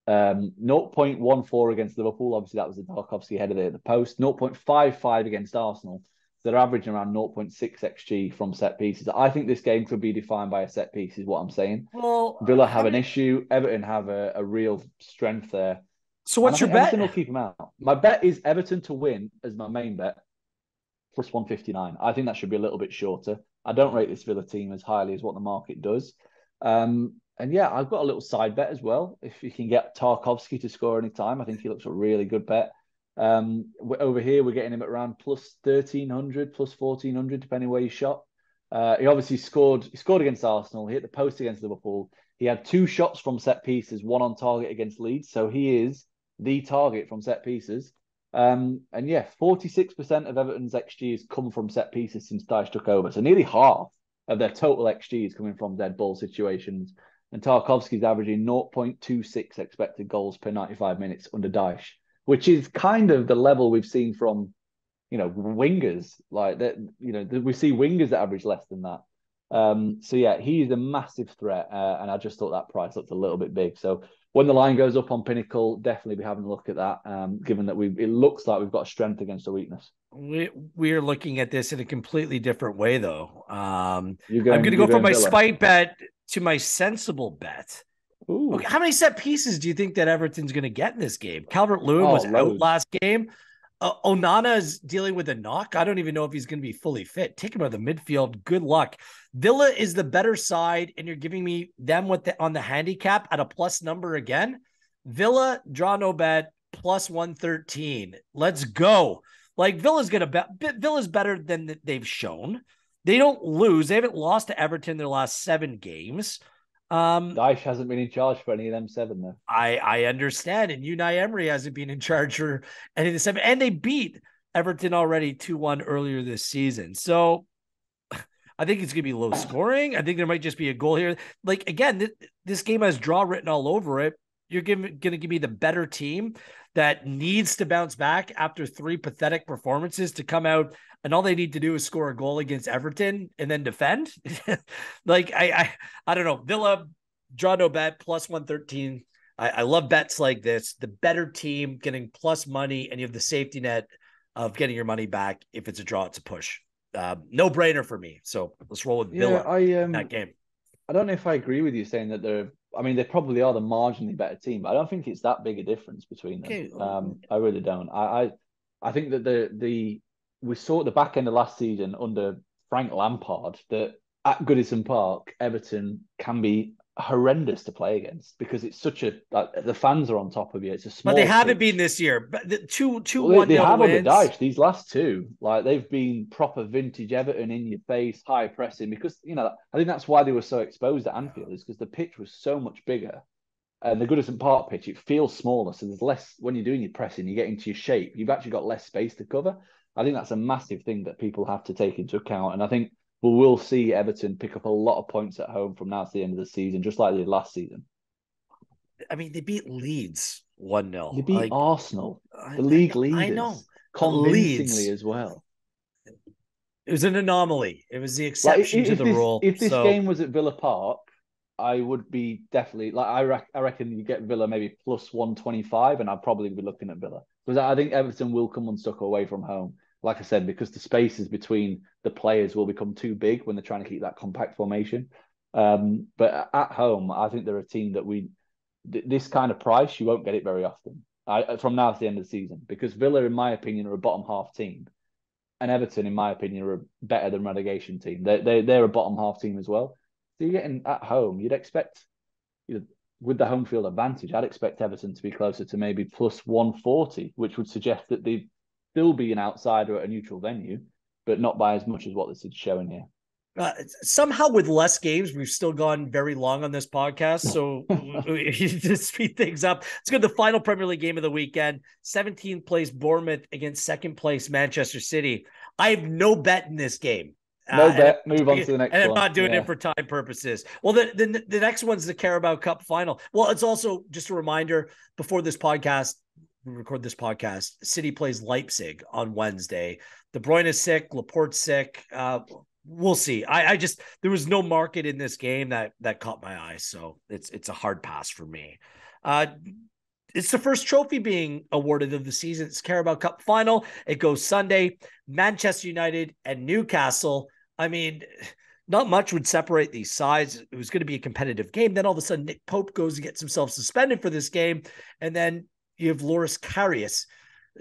0.14 against Liverpool. Obviously, that was the Tarkovsky header there at the post. 0.55 against Arsenal. They're averaging around 0.6 xg from set pieces. I think this game could be defined by a set piece, is what I'm saying. Well, Villa how have an many? issue. Everton have a real strength there. So And I what's your think Everton will bet? keep them out. My bet is Everton to win as my main bet, plus 159. I think that should be a little bit shorter. I don't rate this Villa team as highly as what the market does. yeah, I've got a little side bet as well. If you can get Tarkovsky to score any time, I think he looks a really good bet. Over here, we're getting him at around plus 1,300, plus 1,400, depending where you shot. He obviously scored. He scored against Arsenal. He hit the post against Liverpool. He had 2 shots from set pieces, 1 on target against Leeds. So he is the target from set pieces. And yeah, 46% of Everton's XGs come from set pieces since Dyche took over. So nearly half of their total XGs coming from dead ball situations. And Tarkovsky's averaging 0.26 expected goals per 95 minutes under Dyche, which is kind of the level we've seen from, wingers like that. We see wingers that average less than that. So yeah, he is a massive threat, and I just thought that price looked a little bit big. So when the line goes up on Pinnacle, definitely be having a look at that. Given that it looks like we've got a strength against a weekness. We're looking at this in a completely different way, though. I'm You're going to go from my Villa. spite bet to my sensible bet. Ooh. Okay, how many set pieces do you think that Everton's going to get in this game? Calvert-Lewin was out last game. Onana is dealing with a knock. I don't even know if he's going to be fully fit. Take him out of the midfield. Good luck. Villa is the better side, and you're giving me them on the handicap at a plus number again. Villa, draw no bet, plus 113. Let's go. Like, Villa's going to bet. Villa's better than they've shown. They don't lose. They haven't lost to Everton their last 7 games. Dyche hasn't been in charge for any of them 7, though. I understand. And Unai Emery hasn't been in charge for any of the 7. And they beat Everton already 2-1 earlier this season. So I think it's going to be low scoring. I think there might just be a goal here. Like, again, this game has draw written all over it. You're going to give me the better team that needs to bounce back after 3 pathetic performances to come out, and all they need to do is score a goal against Everton and then defend. Like, I don't know. Villa, draw no bet, plus 113. I love bets like this. The better team getting plus money, and you have the safety net of getting your money back. If it's a draw, it's a push. No brainer for me. So let's roll with Villa in that game. I don't know if I agree with you saying that they probably are the marginally better team, but I don't think it's that big a difference between them. Okay. I really don't. I think that we saw at the back end of last season under Frank Lampard that at Goodison Park, Everton can be horrendous to play against because it's such the fans are on top of you. It's a small. But they haven't been this year. But the 2-1 they have wins. Under Dyche these last 2. Like, they've been proper vintage Everton, in your face, high pressing. Because I think that's why they were so exposed at Anfield, is because the pitch was so much bigger, and the Goodison Park pitch, it feels smaller. So there's less when you're doing your pressing. You get into your shape. You've actually got less space to cover. I think that's a massive thing that people have to take into account. And I think we will see Everton pick up a lot of points at home from now to the end of the season, just like they did last season. I mean, they beat Leeds 1-0. They beat Arsenal, the league leaders. I know. Convincingly as well. It was an anomaly. It was the exception to the rule. If this game was at Villa Park, I would be definitely I reckon you get Villa maybe plus 125, and I'd probably be looking at Villa because I think Everton will come unstuck away from home. Like I said, because the spaces between the players will become too big when they're trying to keep that compact formation. But at home, I think they're a team that this kind of price, you won't get it very often. From now to the end of the season, because Villa, in my opinion, are a bottom half team, and Everton, in my opinion, are a better than relegation team. They're a bottom half team as well. So you're getting at home, you'd expect, with the home field advantage, I'd expect Everton to be closer to maybe plus 140, which would suggest that they'd still be an outsider at a neutral venue, but not by as much as what this is showing here. Somehow with less games, we've still gone very long on this podcast. So to speed things up, let's go to the final Premier League game of the weekend. 17th place Bournemouth against 2nd place Manchester City. I have no bet in this game. No bet. Move on to the next one. And I'm not doing it for time purposes. Well, the next one's the Carabao Cup final. Well, it's also just a reminder before this podcast, we record this podcast, City plays Leipzig on Wednesday. De Bruyne is sick. Laporte's sick. We'll see. I just, there was no market in this game that caught my eye. So it's a hard pass for me. It's the first trophy being awarded of the season. It's Carabao Cup final. It goes Sunday, Manchester United and Newcastle. I mean, not much would separate these sides. It was going to be a competitive game. Then all of a sudden, Nick Pope goes and gets himself suspended for this game. And then you have Loris Karius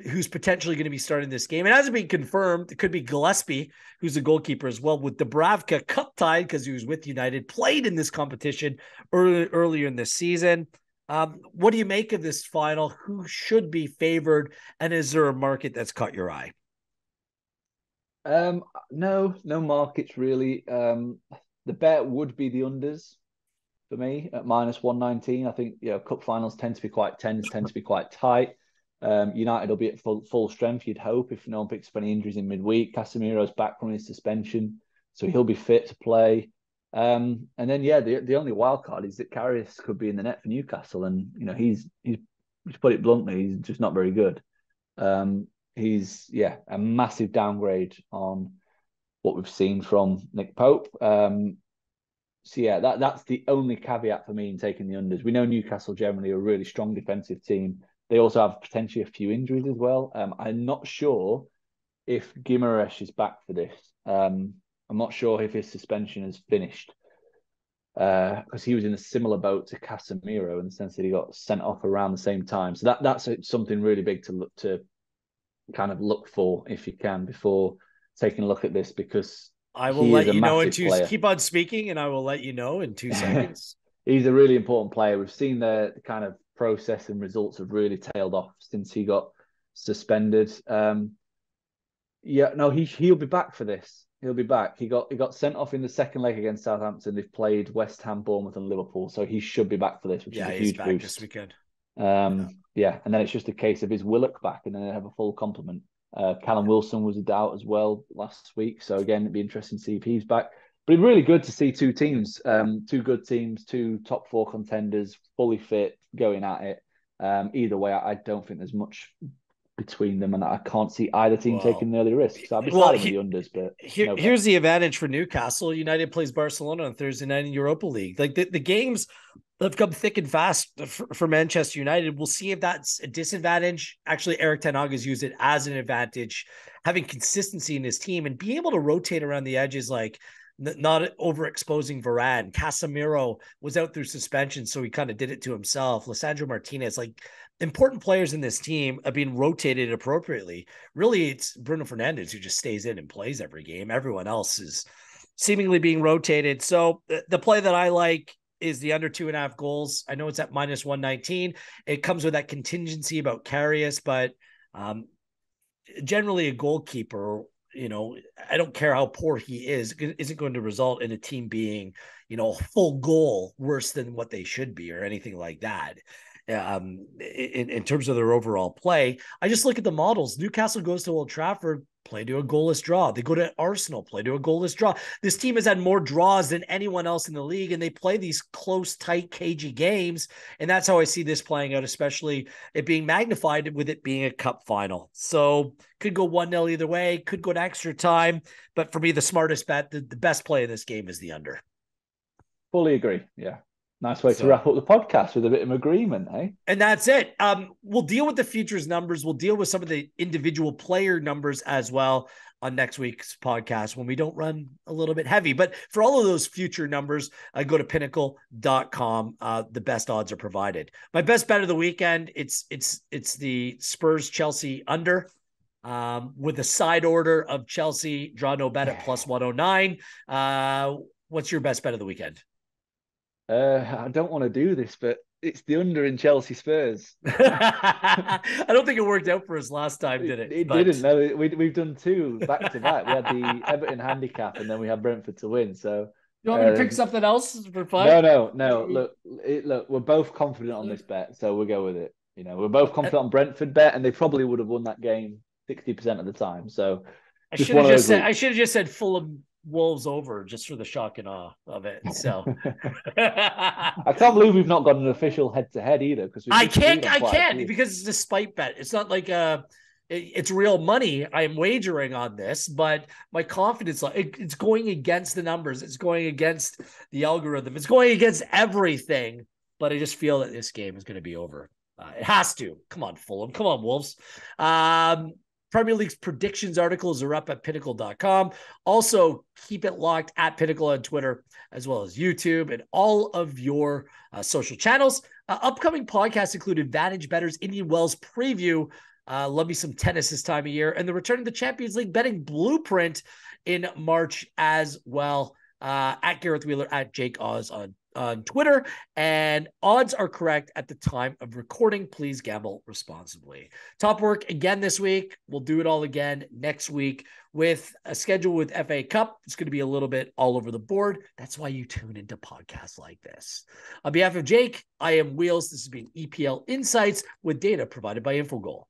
who's potentially going to be starting this game. It hasn't been confirmed. It could be Gillespie, who's a goalkeeper as well, with Dubravka cup tied because he was with United, played in this competition earlier in this season. What do you make of this final? Who should be favored? And is there a market that's caught your eye? No markets really. The bet would be the unders for me at -119. I think cup finals tend to be quite tense, tend to be quite tight. United will be at full strength, you'd hope, if no one picks up any injuries in midweek. Casemiro's back from his suspension, so he'll be fit to play. And then the only wild card is that Karius could be in the net for Newcastle, and he's to put it bluntly, he's just not very good. He's a massive downgrade on what we've seen from Nick Pope. That's the only caveat for me in taking the unders. We know Newcastle generally are a really strong defensive team. They also have potentially a few injuries as well. I'm not sure if Guimaraes is back for this. I'm not sure if his suspension has finished because he was in a similar boat to Casemiro in the sense that he got sent off around the same time. So that's something really big to look for if you can before taking a look at this, because I will let you know in two. Keep on speaking, and I will let you know in 2 seconds. He's a really important player. We've seen the kind of process and results have really tailed off since he got suspended. He'll be back for this. He'll be back. He got sent off in the second leg against Southampton. They've played West Ham, Bournemouth, and Liverpool, so he should be back for this, which is a huge boost this weekend. And then it's just a case of his Willock back, and then they have a full complement. Callum Wilson was a doubt as well last week, so again, it'd be interesting to see if he's back. But it's really good to see two teams, two good teams, two top four contenders, fully fit, going at it. Either way, I don't think there's much between them, and I can't see either team taking the early risks. So I'll be siding with the unders. But here's the advantage for Newcastle. United plays Barcelona on Thursday night in Europa League. Like the games have come thick and fast for Manchester United. We'll see if that's a disadvantage. Actually, Eric Ten Hag has used it as an advantage, having consistency in his team and being able to rotate around the edges, like not overexposing Varane. Casemiro was out through suspension, so he kind of did it to himself. Lisandro Martinez, like important players in this team have been rotated appropriately. Really, it's Bruno Fernandes who just stays in and plays every game. Everyone else is seemingly being rotated. So the play that I like is the under 2.5 goals. I know it's at -119. It comes with that contingency about Karius, but generally a goalkeeper, I don't care how poor he isn't going to result in a team being, a full goal worse than what they should be or anything like that. In terms of their overall play, I just look at the models. Newcastle goes to Old Trafford, play to a goalless draw. They go to Arsenal, play to a goalless draw. This team has had more draws than anyone else in the league, and they play these close, tight, cagey games. And that's how I see this playing out, especially it being magnified with it being a cup final. So could go 1-0 either way, could go to extra time. But for me, the smartest bet, the best play in this game is the under. Fully agree. Yeah. Nice way to wrap up the podcast with a bit of agreement, eh? And that's it. We'll deal with the futures numbers. We'll deal with some of the individual player numbers as well on next week's podcast when we don't run a little bit heavy. But for all of those future numbers, go to pinnacle.com. The best odds are provided. My best bet of the weekend, it's the Spurs Chelsea under. With a side order of Chelsea, draw no bet at +109. What's your best bet of the weekend? I don't want to do this, but it's the under in Chelsea Spurs. I don't think it worked out for us last time, did it? It didn't. No, we've done two back to back. We had the Everton handicap, and then we had Brentford to win. So you want me to pick something else for fun? No. Look, we're both confident on this bet, so we'll go with it. We're both confident on Brentford bet, and they probably would have won that game 60% of the time. So I should have just said Fulham Wolves over just for the shock and awe of it. So I can't believe we've not got an official head-to-head either, because I can't because it's a spite bet. It's not like it's real money I'm wagering on this, but my confidence, it's going against the numbers, it's going against the algorithm, it's going against everything. But I just feel that this game is going to be over. It has to. Come on, Fulham. Come on, Wolves. Premier League's predictions articles are up at pinnacle.com. Also, keep it locked at Pinnacle on Twitter, as well as YouTube and all of your social channels. Upcoming podcasts include Advantage Better's Indian Wells preview Love me some tennis this time of year. And the return of the Champions League betting blueprint in March as well. At Gareth Wheeler, at Jake Oz on Twitter. And odds are correct at the time of recording. Please gamble responsibly. Top work again this week. We'll do it all again next week with a schedule with FA Cup. It's going to be a little bit all over the board. That's why you tune into podcasts like this. On behalf of Jake, I am Wheels. This has been EPL Insights with data provided by Infogol.